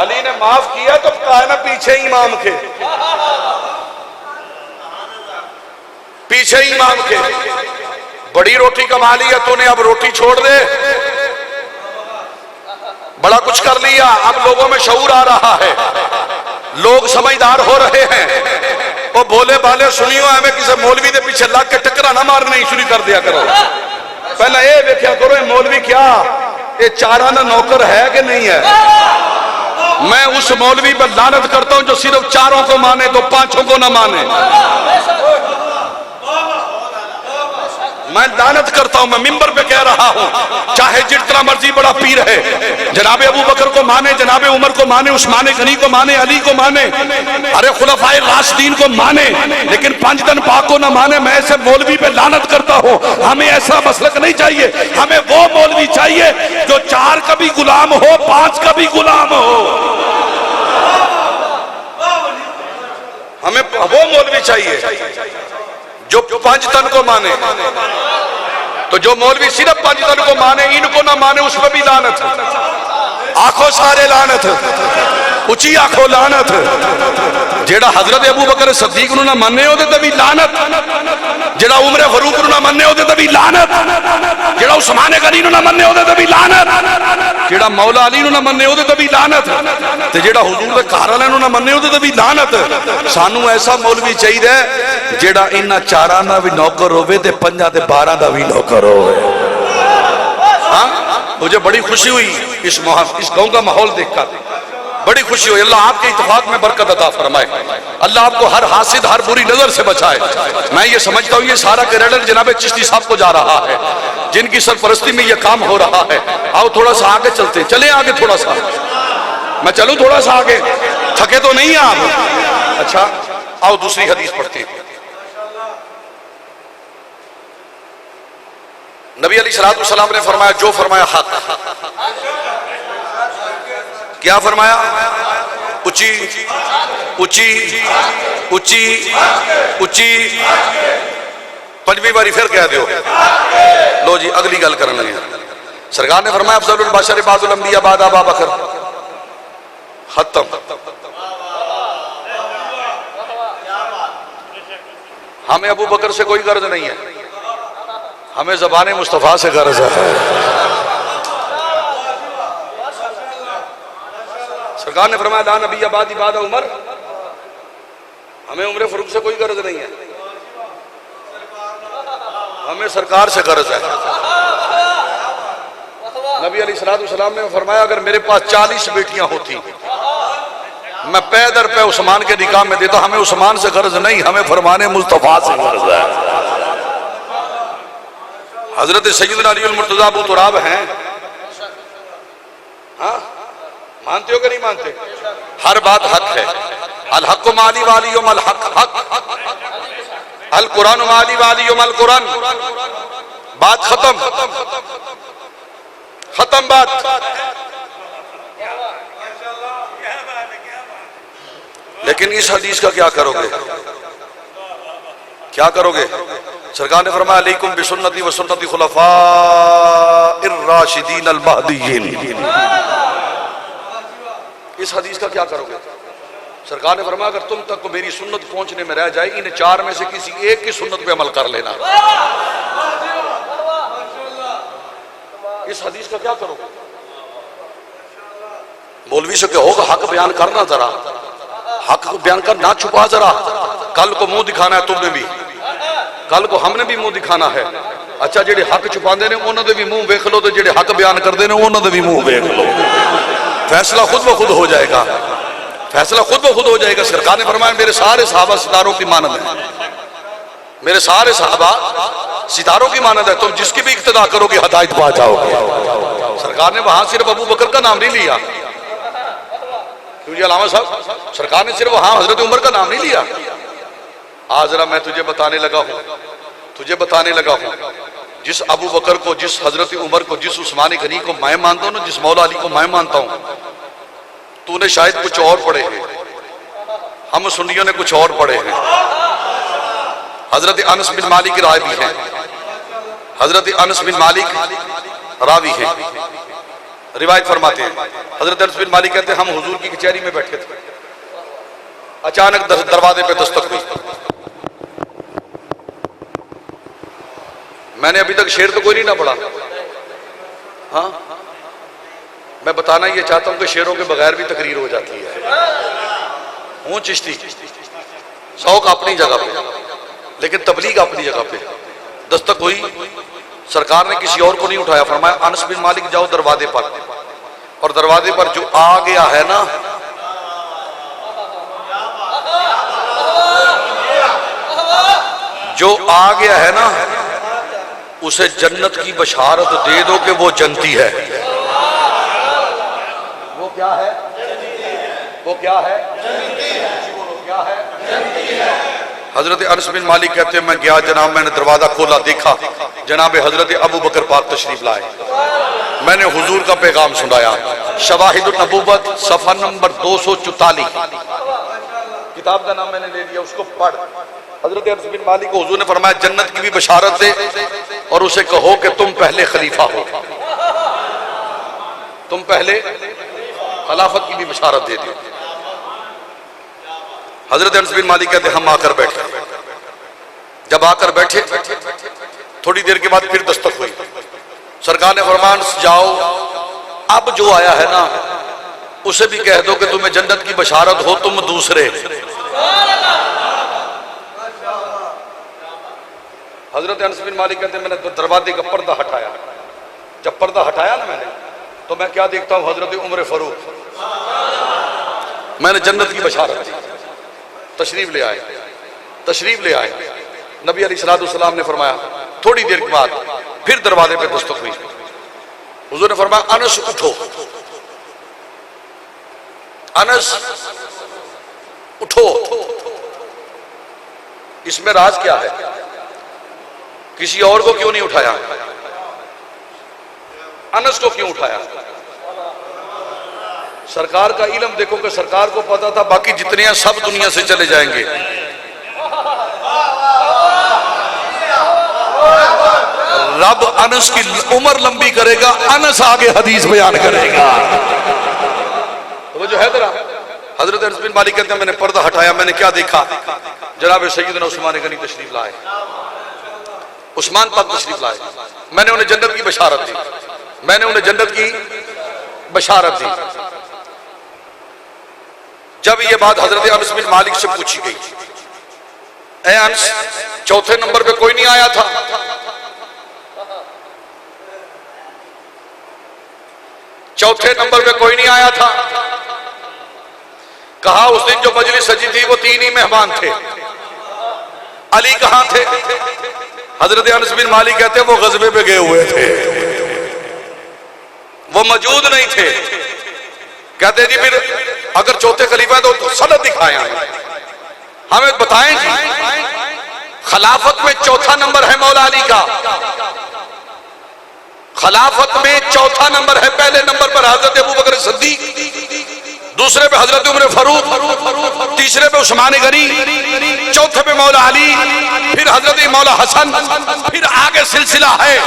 علی نے معاف کیا تو کہا نا پیچھے امام کے، پیچھے امام کے، بڑی روٹی کما لیا تو نے، اب روٹی چھوڑ دے، بڑا کچھ کر لیا، اب لوگوں میں شعور آ رہا ہے، لوگ سمجھدار ہو رہے ہیں، وہ بھولے بالے سنیو ہمیں کسی مولوی دے پیچھے لگ کے ٹکرا نہ مارنا ہی شروع کر دیا کرو، پہلے اے دیکھیا کرو یہ مولوی کیا یہ چارہ نہ نوکر ہے کہ نہیں ہے۔ میں اس مولوی پر لعنت کرتا ہوں جو صرف چاروں کو مانے تو پانچوں کو نہ مانے۔ میں لعنت کرتا ہوں، میں منبر پہ کہہ رہا ہوں، چاہے جتنا مرضی بڑا پیر ہے، جناب ابو بکر کو مانے، جناب عمر کو مانے، عثمان غنی کو مانے، علی کو مانے، ارے خلفائے راشدین کو مانے، لیکن 5 دن پاک کو نہ مانے، میں ایسے مولوی پہ لعنت کرتا ہوں۔ ہمیں ایسا مسلک نہیں چاہیے، ہمیں وہ مولوی چاہیے جو 4 کا بھی غلام ہو، 5 کا بھی غلام ہو۔ ہمیں وہ مولوی چاہیے جو 5 تن کو مانے۔ تو جو مولوی صرف 5 تن کو مانے، ان کو نہ مانے، اس میں بھی لعنت۔ آنکھوں سارے لعنت، اچھی آنکھوں لعنت۔ جیڑا حضرت ابو بکر صدیق نو نہ مننے ہو تے بھی لعنت، جیڑا عمر فاروق نو نہ مننے ہو تے بھی لعنت، جیڑا عثمان غنی نو نہ مننے ہو تے بھی لعنت، جیڑا مولا علی نو نہ مننے ہو تے بھی لعنت، تے جیڑا حضور دے گھر والے نو نہ مننے ہو تے بھی لعنت۔ سانو ایسا مولوی چاہیے جیڑا انہاں 4 دا بھی نوکر ہوے تے 5 تے 12 دا بھی نوکر ہوے۔ ہاں مجھے بڑی خوشی ہوئی اس گاؤں کا ماحول دیکھ کر، بڑی خوشی ہوئی۔ اللہ آپ کے اتفاق میں برکت عطا فرمائے، اللہ آپ کو ہر حاسد ہر بری نظر سے بچائے۔ میں یہ سمجھتا ہوں یہ سارا کریڈٹ جناب چشتی صاحب کو جا رہا ہے، جن کی سرپرستی میں یہ کام ہو رہا ہے۔ آؤ تھوڑا سا آگے چلتے ہیں، چلیں آگے تھوڑا سا، میں چلوں تھوڑا سا آگے، تھکے تو نہیں ہیں آپ؟ اچھا آؤ دوسری حدیث پڑھتے ہیں۔ نبی علیہ الصلوۃ والسلام نے فرمایا، جو فرمایا حق، کیا فرمایا؟ اچھی اچھی اچھی اچھی 5ویں باری پھر کہہ دیو۔ لو جی اگلی گل کرنے لگے۔ سرکار نے فرمایا افضل البشر بعد الانبیاء بعد ابا بکر، ختم۔ ہمیں ابو بکر سے کوئی غرض نہیں ہے، ہمیں زبان مصطفیٰ سے غرض ہے۔ سرکار نے فرمایا لا نبی بعدی بعد عمر، ہمیں عمر فاروق سے کوئی غرض نہیں ہے، ہمیں سرکار سے غرض ہے۔ نبی علیہ السلام نے فرمایا اگر میرے پاس 40 بیٹیاں ہوتی میں پے در پے عثمان کے نکاح میں دیتا، ہمیں عثمان سے غرض نہیں، ہمیں فرمان مصطفیٰ سے غرض ہے۔ حضرت سیدنا علی المرتضیٰ ابو تراب ہیں، ہاں مانتے ہو کہ نہیں مانتے؟ ہر بات حق ہے۔ الحق مالی والی یوم الحق حق، القرآن مالی والی یوم القرآن، بات ختم، ختم بات۔ لیکن اس حدیث کا کیا کرو گے؟ کیا کرو گے؟ سرکار نے فرمایا علیکم بسنتی و سنت خلفاء الراشدین المہدیین۔ اس حدیث کا کیا کرو گے؟ سرکار نے فرمایا اگر تم تک میری سنت پہنچنے میں رہ جائے ان 4 میں سے کسی ایک کی سنت پہ عمل کر لینا۔ اس حدیث کا کیا کرو گے؟ مولوی سے کہو گا حق بیان کرنا، ذرا حق بیان کر، نہ چھپا ذرا، کل کو منہ دکھانا ہے تم نے بھی، کل کو ہم نے بھی منہ دکھانا ہے۔ اچھا جڑے حق چھپاندے نے انہاں دے بھی منہ ویکھ لو تے جڑے حق بیان کردے نے انہاں دے بھی منہ ویکھ لو، فیصلہ خود بخود ہو جائے گا، فیصلہ خود بخود ہو جائے گا۔ سرکار نے فرمایا میرے سارے صحابہ ستاروں کی مانند ہیں، میرے سارے صحابہ ستاروں کی مانند ہے، تم جس کی بھی اقتداء کرو گے ہدایت پا جاؤ گے۔ سرکار نے وہاں صرف ابو بکر کا نام نہیں لیا، کیونکہ علامہ صاحب سرکار نے صرف وہاں حضرت عمر کا نام نہیں لیا۔ آج ذرا میں تجھے بتانے لگا ہوں جس ابو بکر کو، جس حضرت عمر کو، جس عثمان غنی کو میں مانتا ہوں نا، جس مولا علی کو میں مانتا ہوں، تو نے شاید کچھ اور پڑھے ہیں، ہم سنیوں نے کچھ اور پڑھے ہیں۔ حضرت انس بن مالک راوی ہیں، حضرت انس بن مالک راوی ہیں، روایت فرماتے ہیں حضرت انس بن مالک کہتے ہیں ہم حضور کی کچہری میں بیٹھے تھے، اچانک دروازے پہ دستک ہوئی۔ میں نے ابھی تک شعر تو کوئی نہیں نہ پڑھا، ہاں میں بتانا یہ چاہتا ہوں کہ شعروں کے بغیر بھی تقریر ہو جاتی ہے۔ ہوں چشتی، شوق اپنی جگہ پہ لیکن تبلیغ اپنی جگہ پہ۔ دستک ہوئی، سرکار نے کسی اور کو نہیں اٹھایا، فرمایا انس بن مالک جاؤ دروازے پر، اور دروازے پر جو آ گیا ہے نا، جو آ گیا ہے نا اسے جنت کی بشارت دے دو کہ وہ جنتی ہے۔ وہ کیا ہے؟ وہ کیا ہے؟ کیا ہے؟ حضرت انس بن مالک کہتے ہیں میں گیا جناب، میں نے دروازہ کھولا، دیکھا جناب حضرت ابو بکر پاک تشریف لائے، میں نے حضور کا پیغام سنایا۔ شواہد النبوت صفحہ نمبر 244، کتاب کا نام میں نے لے لیا، اس کو پڑھ۔ حضرت انس بن مالک کو حضور نے فرمایا جنت کی بھی بشارت دے اور اسے کہو کہ تم پہلے خلیفہ ہو، تم پہلے خلافت کی بھی بشارت دے دو۔ حضرت انس بن مالک کہتے ہم آ کر بیٹھے، جب آ کر بیٹھے تھوڑی دیر کے بعد پھر دستک ہوئی، سرکار نے فرمان جاؤ اب جو آیا ہے نا اسے بھی کہہ دو کہ تمہیں جنت کی بشارت ہو تم دوسرے۔ حضرت انس بن مالک کہتے ہیں میں نے دروازے کا پردہ ہٹایا، جب پردہ ہٹایا نا میں نے تو میں کیا دیکھتا ہوں؟ حضرت عمر فاروق، میں نے جنت کی بشارت دی، تشریف لے آئے، تشریف لے آئے۔ نبی علیہ السلام نے فرمایا تھوڑی دیر کے بعد پھر دروازے پہ دستک ہوئی، حضور نے فرمایا انس اٹھو، انس اٹھو۔ اس میں راز کیا ہے؟ کسی اور کو کیوں نہیں اٹھایا؟ انس کو کیوں اٹھایا؟ سرکار کا علم دیکھو کہ سرکار کو پتا تھا باقی جتنے ہیں سب دنیا سے چلے جائیں گے، رب انس کی عمر لمبی کرے گا، انس آگے حدیث بیان کرے گا۔ وہ جو ہے ذرا حضرت انس بن مالک کہتے ہیں میں نے پردہ ہٹایا، میں نے کیا دیکھا؟ جناب سیدنا عثمان غنی تشریف لائے، عثمان پاک تشریف لائے، میں نے انہیں جنت کی بشارت دی، میں نے انہیں جنت کی بشارت دی۔ جب یہ بات حضرت انس بن مالک سے پوچھی گئی، اے انس چوتھے نمبر پہ کوئی نہیں آیا تھا؟ چوتھے نمبر پہ کوئی نہیں آیا تھا؟ کہا اس دن جو مجلس سجی تھی وہ 3 ہی مہمان تھے، علی کہاں تھے؟ حضرت انس بن مالک کہتے ہیں وہ غزوے پہ گئے ہوئے تھے، وہ موجود نہیں تھے۔ کہتے جی پھر اگر چوتھے خلیفہ ہیں تو سند دکھائیں، ہمیں بتائیں جی۔ خلافت میں چوتھا نمبر ہے مولا علی کا، خلافت میں چوتھا نمبر ہے، پہلے نمبر پر حضرت ابو بکر صدیق، دوسرے پہ حضرت عمر فاروق، تیسرے پہ عثمان غنی، چوتھے پہ مولا علی، پھر حضرت مولا حسن، پھر آگے سلسلہ ہے۔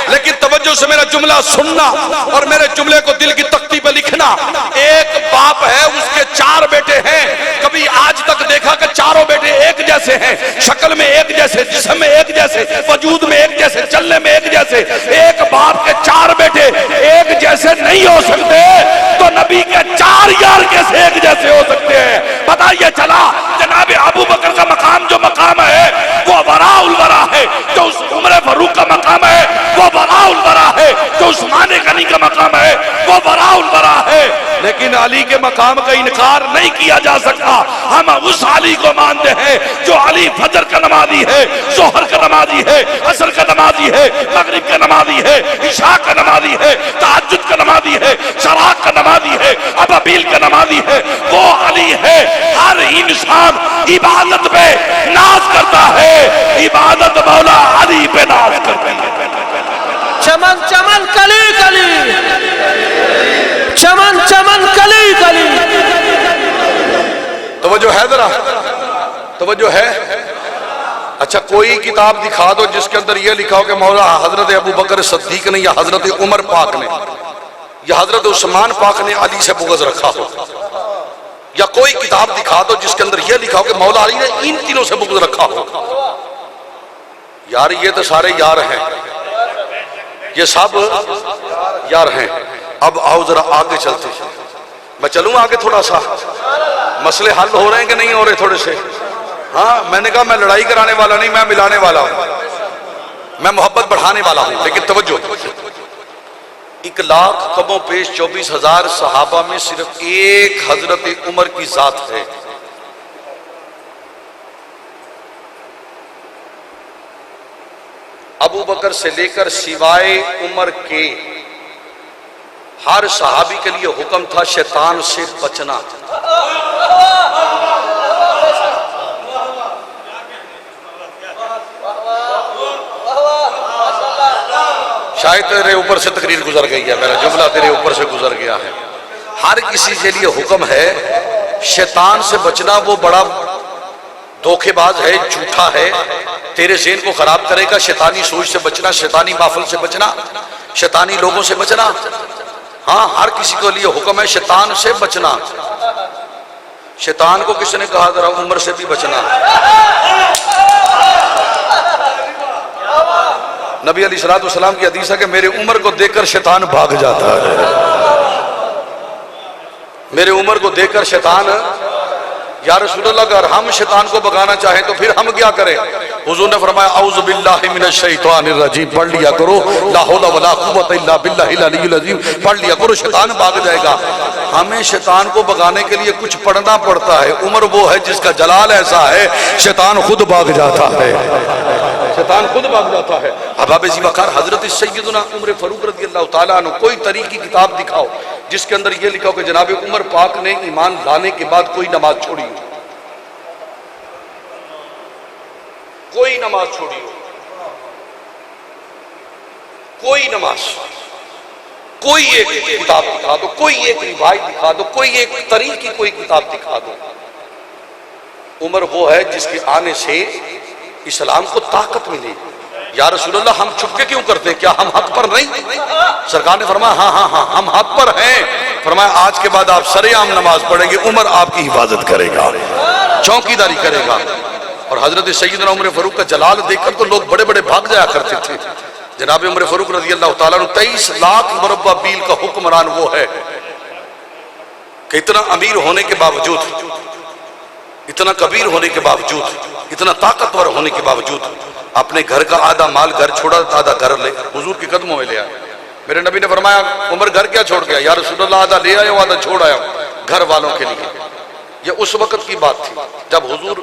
لیکن توجہ سے میرا جملہ سننا اور میرے جملے کو دل کی تختی پہ لکھنا۔ ایک باپ ہے، اس کے 4 بیٹے ہیں، کبھی آج تک دیکھا کہ چاروں بیٹے ایک جیسے ہیں، شکل میں ایک جیسے، جسم میں ایک جیسے، وجود میں ایک جیسے، چلنے میں ایک جیسے؟ ایک باپ کے 4 بیٹے ایک جیسے نہیں ہو سکتے، تو نبی کے 4 یار کیسے ایک جیسے ہو سکتے ہیں؟ پتہ یہ چلا جناب ابو بکر کا مقام جو مقام ہے وہ وراء الورا ہے، جو عمر فاروق کا مقام ہے وہ وراء الورا ہے، جو عثمان غنی کا مقام ہے وہ وراء الورا ہے۔ لیکن علی کے مقام کا انکار نہیں کیا جا سکتا۔ ہم اس علی کو مانتے ہیں جو علی فجر کا نمازی ہے، ظہر کا نمازی ہے، عصر کا نمازی ہے، مغرب کا نمازی ہے، عشاء کا نمازی ہے، تہجد کا نمازی ہے، شراق کا نمازی ہے، ابابیل کا نمازی ہے۔ وہ علی ہے۔ ہر انسان عبادت پہ ناز کرتا ہے، عبادت مولا علی پہ ناز کرتی ہے۔ چمن چمن کلی کلی، چمن چمن کلی کلی۔ توجہ ہے ذرا، توجہ ہے۔ اچھا کوئی کتاب دکھا دو جس کے اندر یہ لکھا ہو کہ مولا حضرت ابو بکر صدیق نے یا حضرت عمر پاک نے یا حضرت عثمان پاک نے علی سے بغض رکھا ہو، یا کوئی کتاب دکھا دو جس کے اندر یہ لکھا ہو کہ مولا علی نے ان تینوں سے بغض رکھا ہو۔ یار یہ تو سارے یار ہیں، یہ سب یار ہیں۔ اب آؤ ذرا آگے چلتے ہیں، میں چلوں آگے تھوڑا سا، مسئلے حل ہو رہے ہیں کہ نہیں ہو رہے تھوڑے سے؟ ہاں میں نے کہا میں لڑائی کرانے والا نہیں، میں ملانے والا ہوں، میں محبت بڑھانے والا ہوں۔ لیکن توجہ، 1,00,000 کم و پیش 24,000 صحابہ میں صرف ایک حضرت عمر کی ذات ہے۔ ابو بکر سے لے کر سوائے عمر کے ہر صحابی کے لیے حکم تھا شیطان سے بچنا. شاید تیرے اوپر سے تقریر گزر گئی ہے، میرا جملہ تیرے اوپر سے گزر گیا ہے. ہر کسی کے لیے حکم ہے شیطان سے بچنا. وہ بڑا دھوکے باز ہے، جھوٹا ہے، تیرے ذہن کو خراب کرے گا. شیطانی سوچ سے بچنا، شیطانی ماحول سے بچنا، شیطانی لوگوں سے بچنا. ہاں ہر کسی کے لیے حکم ہے شیطان سے بچنا. شیطان کو کس نے کہا ذرا عمر سے بھی بچنا؟ نبی علیہ الصلوۃ والسلام کی حدیث ہے کہ میرے عمر کو دیکھ کر شیطان بھاگ جاتا ہے. میرے عمر کو دیکھ کر شیطان، یا رسول اللہ اگر ہم شیطان کو بھگانا چاہیں تو پھر ہم کیا کریں؟ حضور نے فرمایا اعوذ باللہ من الشیطان الرجیم پڑھ لیا کرو، لا حول ولا قوت الا باللہ العلی العظیم پڑھ لیا کرو، شیطان بھاگ جائے گا. ہمیں شیطان کو بھگانے کے لیے کچھ پڑھنا پڑتا ہے. عمر وہ ہے جس کا جلال ایسا ہے شیطان خود بھاگ جاتا ہے، شیطان خود بھاگ جاتا ہے. احباب ذی وقار حضرت سیدنا عمر فاروق رضی اللہ تعالیٰ عنہ کوئی طریق کی کتاب دکھاؤ جس کے اندر یہ لکھا ہو کہ جناب عمر پاک نے ایمان لانے کے بعد کوئی نماز چھوڑی ہو، کوئی نماز چھوڑی ہو، کوئی نماز. کوئی ایک کتاب دکھا دو، کوئی ایک روایت دکھا دو، کوئی ایک طریق کی کوئی کتاب دکھا دو. عمر وہ ہے جس کے آنے سے اسلام کو طاقت ملی. یا رسول اللہ ہم چھپکے کیوں کرتے، کیا ہم حق پر نہیں؟ سرکار نے فرمایا ہاں ہاں ہاں ہم حق پر ہیں. فرمایا آج کے بعد آپ سرے عام نماز پڑھیں گے، عمر آپ کی حفاظت کرے گا، چوکیداری کرے گا. اور حضرت سیدنا عمر فاروق کا جلال دیکھ کر تو لوگ بڑے بڑے بھاگ جایا کرتے تھے. جناب عمر فاروق رضی اللہ تعالیٰ عنہ 23 لاکھ مربع میل کا حکمران وہ ہے کہ اتنا امیر ہونے کے باوجود، اتنا کبیر ہونے کے باوجود، اتنا طاقتور ہونے کے باوجود اپنے گھر کا آدھا مال گھر چھوڑا، آدھا گھر لے حضور کے قدموں میں لے آیا. میرے نبی نے فرمایا عمر گھر کیا چھوڑ گیا؟ یا رسول اللہ آدھا لے آیا ہوں آدھا چھوڑ آیا ہوں گھر والوں کے لیے. یہ اس وقت کی بات تھی جب حضور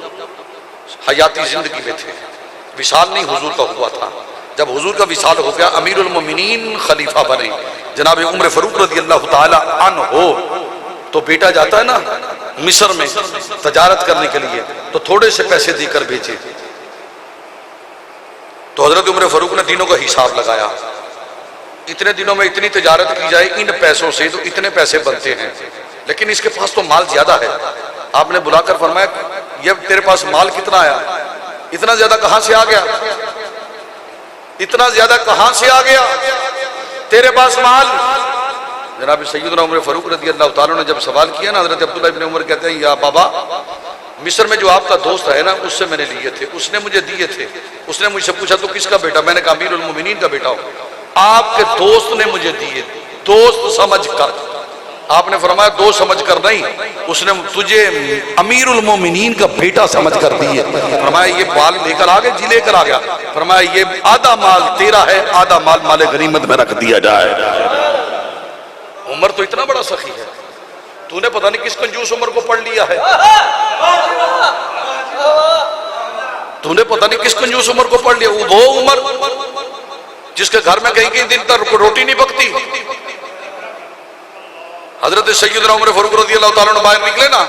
حیاتی زندگی میں تھے، وصال نہیں حضور کا ہوا تھا. جب حضور کا وصال ہو گیا امیر المومنین خلیفہ بنے جناب عمر فاروق رضی اللہ تعالی عنہ ہو، تو بیٹا جاتا ہے نا مصر میں تجارت کرنے کے لیے تو تھوڑے سے پیسے دے کر بھیجے. تو حضرت عمر فاروق نے دنوں کا حساب لگایا، اتنے دنوں میں اتنی تجارت کی جائے ان پیسوں سے تو اتنے پیسے بنتے ہیں، لیکن اس کے پاس تو مال زیادہ ہے. آپ نے بلا کر فرمایا یہ تیرے پاس مال کتنا آیا؟ اتنا زیادہ کہاں سے آ گیا؟ اتنا زیادہ کہاں سے آ گیا تیرے پاس مال؟ جناب سیدنا عمر فاروق رضی اللہ تعالیٰ نے جب سوال کیا نا، حضرت عبداللہ ابن عمر کہتے ہیں یا بابا مصر میں جو آپ کا دوست ہے نا اس سے میں نے لیے تھے، اس نے مجھے دیے تھے. اس نے مجھ سے پوچھا تو کس کا بیٹا؟ میں نے کہا امیر المومنین کا بیٹا ہوں. آپ کے دوست نے مجھے دیے، دوست سمجھ کر. آپ نے فرمایا دوست سمجھ کر نہیں، اس نے تجھے امیر المومنین کا بیٹا سمجھ کر دیے. فرمایا یہ مال لے کر آگے؟ جی لے کر آ گیا. فرمایا یہ آدھا مال تیرا ہے، آدھا مال مال غنیمت میں رکھ دیا جائے. عمر تو اتنا بڑا سخی ہے، تو نے پتہ نہیں کس کنجوس عمر کو پڑھ لیا ہے، تو نے پتہ نہیں کس کنجوس عمر کو پڑھ لیا. وہ عمر جس کے گھر میں کہیں کہیں دن تک روٹی نہیں پکتی. حضرت سیدنا عمر فاروق رضی اللہ تعالیٰ عنہ باہر نکلے نا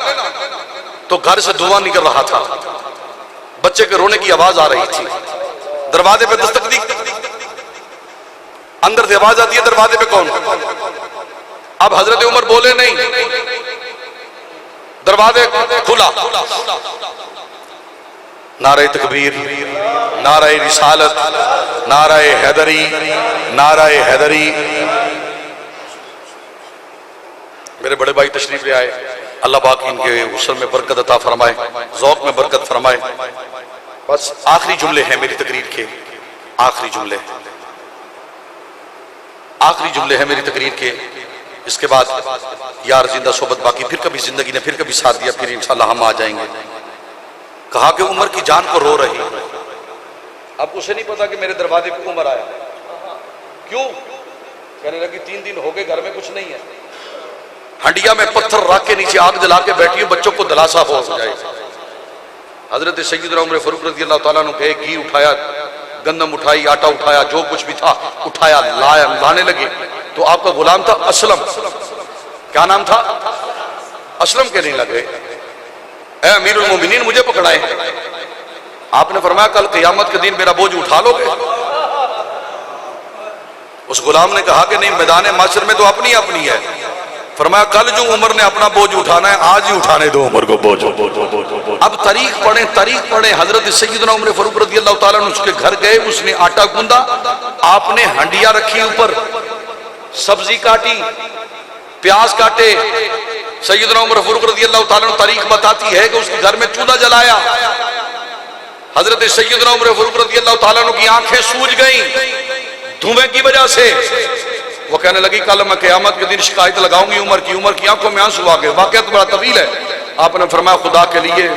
تو گھر سے دھواں نکل رہا تھا، بچے کے رونے کی آواز آ رہی تھی. دروازے پہ دستک دی، اندر سے آواز آتی ہے دروازے پہ کون؟ اب حضرت عمر بولے نہیں، دروازے کھلا. نعرہ تکبیر، نعرہ رسالت، نعرہ حیدری، نعرہ حیدری. میرے بڑے بھائی تشریف لے آئے، اللہ پاک ان کے غسل میں برکت عطا فرمائے، ذوق میں برکت فرمائے. بس آخری جملے ہیں میری تقریر کے، آخری جملے، آخری جملے ہیں میری تقریر کے. اس کے بعد یار زندہ صحبت باقی، پھر کبھی زندگی نے پھر کبھی ساتھ دیا، پھر انشاءاللہ ہم آ جائیں گے. کہا کہ عمر کی جان کو رو رہی. اب اسے نہیں پتا کہ میرے دروازے پہ عمر آیا. کیوں؟ کہنے لگی 3 دن ہو گئے گھر میں کچھ نہیں ہے، ہنڈیا میں پتھر رکھ کے نیچے آگ جلا کے بیٹھی ہوں، بچوں کو دلاسا ہو جائے. حضرت سیدنا عمر فاروق رضی اللہ تعالیٰ نے گھی اٹھایا گندم اٹھائی، آٹا اٹھایا، جو کچھ بھی تھا اٹھایا، لانے لگے تو آپ کا غلام تھا اسلم، کیا نام تھا؟ اسلم کے نہیں لگے، اے امیر المومنین مجھے پکڑائے۔ آپ نے فرمایا کل قیامت کے دن میرا بوجھ اٹھا لو گے؟ اس غلام نے کہا کہ نہیں، میدان معاشر میں تو اپنی اپنی ہے۔ فرمایا کل جو عمر نے اپنا بوجھ اٹھانا ہے آج ہی اٹھانے دو عمر کو بوجھ۔ اب تاریخ پڑھیں، حضرت سیدنا عمر فاروق رضی اللہ تعالیٰ عنہ اس کے گھر گئے، اس نے آٹا گوندا، آپ نے ہنڈیا رکھی اوپر، سبزی کاٹی، پیاز کاٹے۔ سیدنا عمر فاروق رضی اللہ تعالیٰ عنہ تاریخ بتاتی ہے کہ اس کے گھر میں چولہا جلایا۔ حضرت سیدنا عمر فاروق رضی اللہ تعالیٰ عنہ کی آنکھیں سوج گئیں دھویں کی وجہ سے۔ وہ کہنے لگی کل میں قیامت کے دن شکایت لگاؤں گی عمر کی آنکھوں میں آنسو آ گئے۔ واقعہ تو بڑا طویل ہے۔ آپ نے فرمایا خدا کے لیے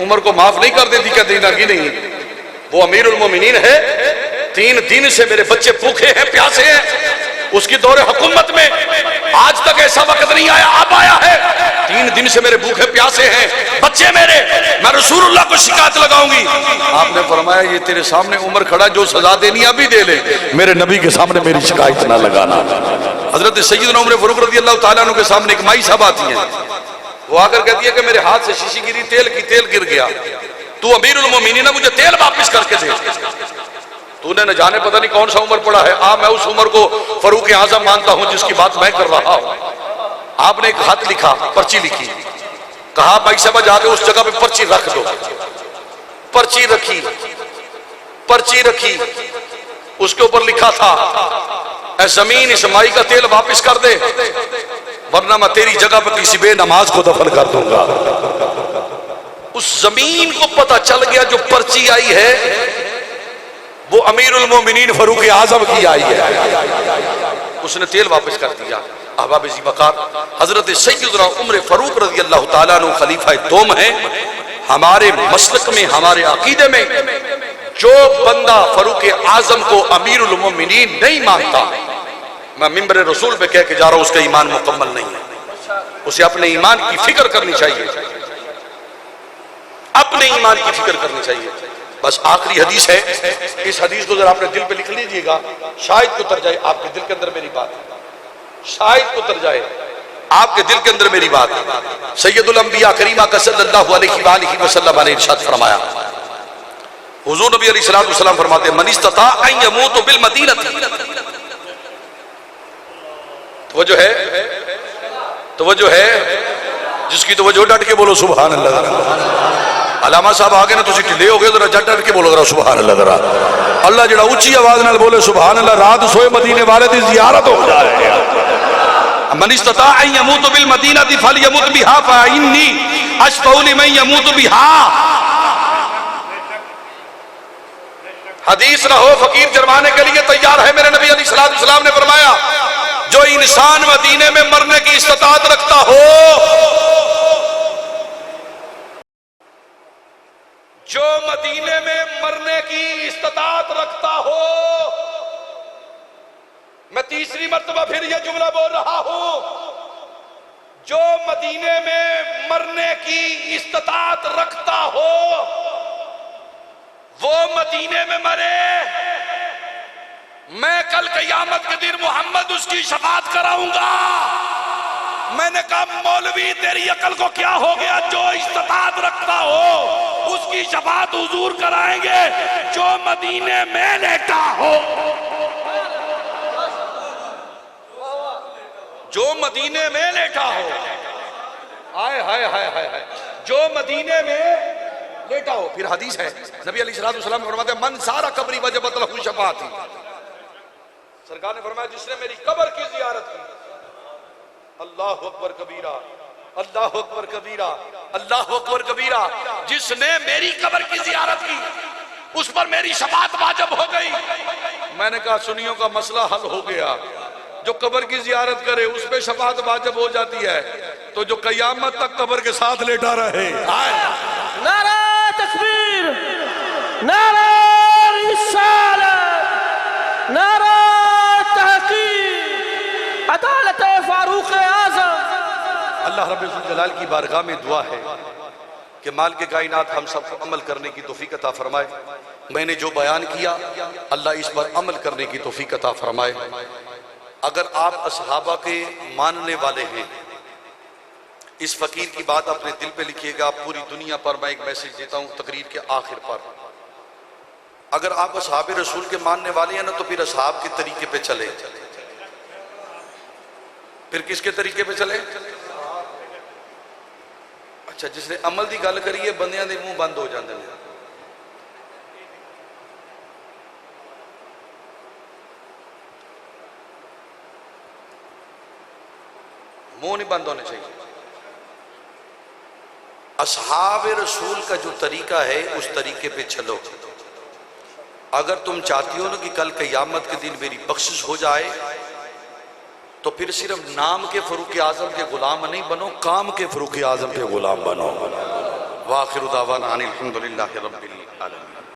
عمر کو معاف نہیں کر دیتی؟ کہ دینا کی نہیں، وہ امیر المومنین ہے، 3 دن سے میرے بچے بھوکے ہیں، پیاسے ہیں، اس کی دور حکومت میں آج تک ایسا وقت نہیں آیا، اب آیا ہے، 3 دن سے میرے بھوکے پیاسے ہیں بچے میرے، میں رسول اللہ کو شکایت لگاؤں گی۔ آپ نے فرمایا یہ تیرے سامنے عمر کھڑا، جو سزا دینی ابھی دے لے، میرے نبی کے سامنے میری شکایت نہ لگانا۔ حضرت سیدنا عمر فاروق رضی اللہ تعالیٰ عنہ کے سامنے ایک مائی صاحب آتی ہیں، وہ آ کر کہتی ہے کہ میرے ہاتھ سے شیشی گری، تیل گر گیا، تو امیر المومنین نے مجھے تیل واپس کر کے دے۔ تو نے نہ جانے پتہ نہیں کون سا عمر پڑا ہے، میں اس عمر کو فاروق اعظم مانتا ہوں جس کی بات میں کر رہا ہوں۔ آپ نے ایک خط لکھا، پرچی لکھی، کہا بھائی صاحب جا کے اس جگہ پہ پرچی رکھ دو۔ پرچی رکھی، اس کے اوپر لکھا تھا اے زمین اس مائی کا تیل واپس کر دے ورنہ میں تیری جگہ پہ کسی بے نماز کو دفن کر دوں گا۔ اس زمین کو پتہ چل گیا جو پرچی آئی ہے وہ امیر المومنین فاروق اعظم کی آئی ہے۔ اس نے تیل واپس کر دیا۔ احباب ذی وقار، حضرت سیدنا عمر فاروق رضی اللہ تعالیٰ عنہ خلیفہ دوم ہیں۔ ہمارے مسلک میں، ہمارے عقیدے میں جو بندہ فاروق اعظم کو امیر المومنین نہیں مانتا، میں ممبر رسول پہ کہہ کے جا رہا ہوں، اس کا ایمان مکمل نہیں ہے۔ اسے اپنے ایمان کی فکر کرنی چاہیے، اپنے ایمان کی فکر کرنی چاہیے۔ بس آخری حدیث ہے، اس حدیث کو ذرا اپنے دل پہ لکھ لیجئے گا، شاید اتر جائے آپ کے دل کے اندر میری بات، شاید اتر جائے آپ کے دل کے اندر میری بات۔ سید الانبیاء کریمہ کا صلی اللہ علیہ وآلہ وسلم نے ارشاد فرمایا، حضور نبی علیہ السلام فرماتے ہیں من استطاع ان یموت بالمدینہ، توجہ ہے جس کی توجہ ڈٹ کے بولو سبحان اللہ۔ علامہ صاحب آگے نا تسی ٹھلے ہو گئے، ذرا ڈٹ کے بولو ذرا سبحان اللہ۔ ذرا اللہ جڑا اونچی آواز نال بولے سبحان اللہ، رات سوئے مدینے والے دی زیارت ہو جائے۔ من استطاع ان یموت بالمدینہ فلیمت بها فانی اشفع لمن یموت بها۔ حدیث نہ ہو فقیر جرمانے کے لیے تیار ہے۔ میرے نبی علیہ السلام نے فرمایا جو انسان مدینے میں مرنے کی استطاعت رکھتا ہو، جو مدینے میں مرنے کی استطاعت رکھتا ہو، میں تیسری مرتبہ پھر یہ جملہ بول رہا ہوں، جو مدینے میں مرنے کی استطاعت رکھتا ہو وہ مدینے میں مرے، میں کل قیامت کے دن محمد اس کی شفاعت کراؤں گا۔ میں نے کہا مولوی تیری عقل کو کیا ہو گیا، جو استطاعت رکھتا ہو اس کی شفاعت حضور کرائیں گے جو مدینے میں لیٹا ہو، جو مدینے میں لیٹا ہو، ہائے ہائے ہائے ہائے، جو مدینے میں لیٹا ہو۔ پھر حدیث ہے نبی علیہ السلام فرماتے ہیں من زار قبری وجبت لہ شفاعتی، سرکار نے فرمایا جس نے میری قبر کی زیارت کی، اللہ اکبر کبیرہ، اللہ اکبر کبیرہ، اللہ اکبر کبیرہ، جس نے میری قبر کی زیارت کی اس پر میری شفاعت واجب ہو گئی۔ میں نے کہا سنیوں کا مسئلہ حل ہو گیا، جو قبر کی زیارت کرے اس پہ شفاعت واجب ہو جاتی ہے، تو جو قیامت تک قبر کے ساتھ لیٹا رہے۔ نعرہ تکبیر، نعرہ رسالت، نعرہ تحقیق، عدالت فاروق اعظم۔ اللہ رب الجلال کی بارگاہ میں دعا ہے کہ مالک کائنات ہم سب کو عمل کرنے کی توفیق عطا فرمائے. میں نے جو بیان کیا اللہ اس پر عمل کرنے کی توفیق عطا فرمائے. اگر آپ اصحابہ کے ماننے والے ہیں، اس فقیر کی بات اپنے دل پہ لکھیے گا. پوری دنیا پر میں ایک میسج دیتا ہوں تقریر کے آخر پر. اگر آپ اصحاب رسول کے ماننے والے ہیں نا تو پھر اصحاب کے طریقے پہ چلے. پھر کس کے طریقے پہ چلے؟ اچھا، جس نے عمل دی گل کری ہے بندیاں دے منہ بند ہو جاندے ہیں. منہ نہیں بند ہونے چاہیے. اصحاب رسول کا جو طریقہ ہے اس طریقے پہ چلو. اگر تم چاہتی ہو نا کہ کل قیامت کے دن میری بخشش ہو جائے تو پھر صرف نام کے فاروق اعظم کے غلام نہیں بنو، کام کے فاروق اعظم کے غلام بنو. وآخر دعوانا ان الحمدللہ رب العالمین.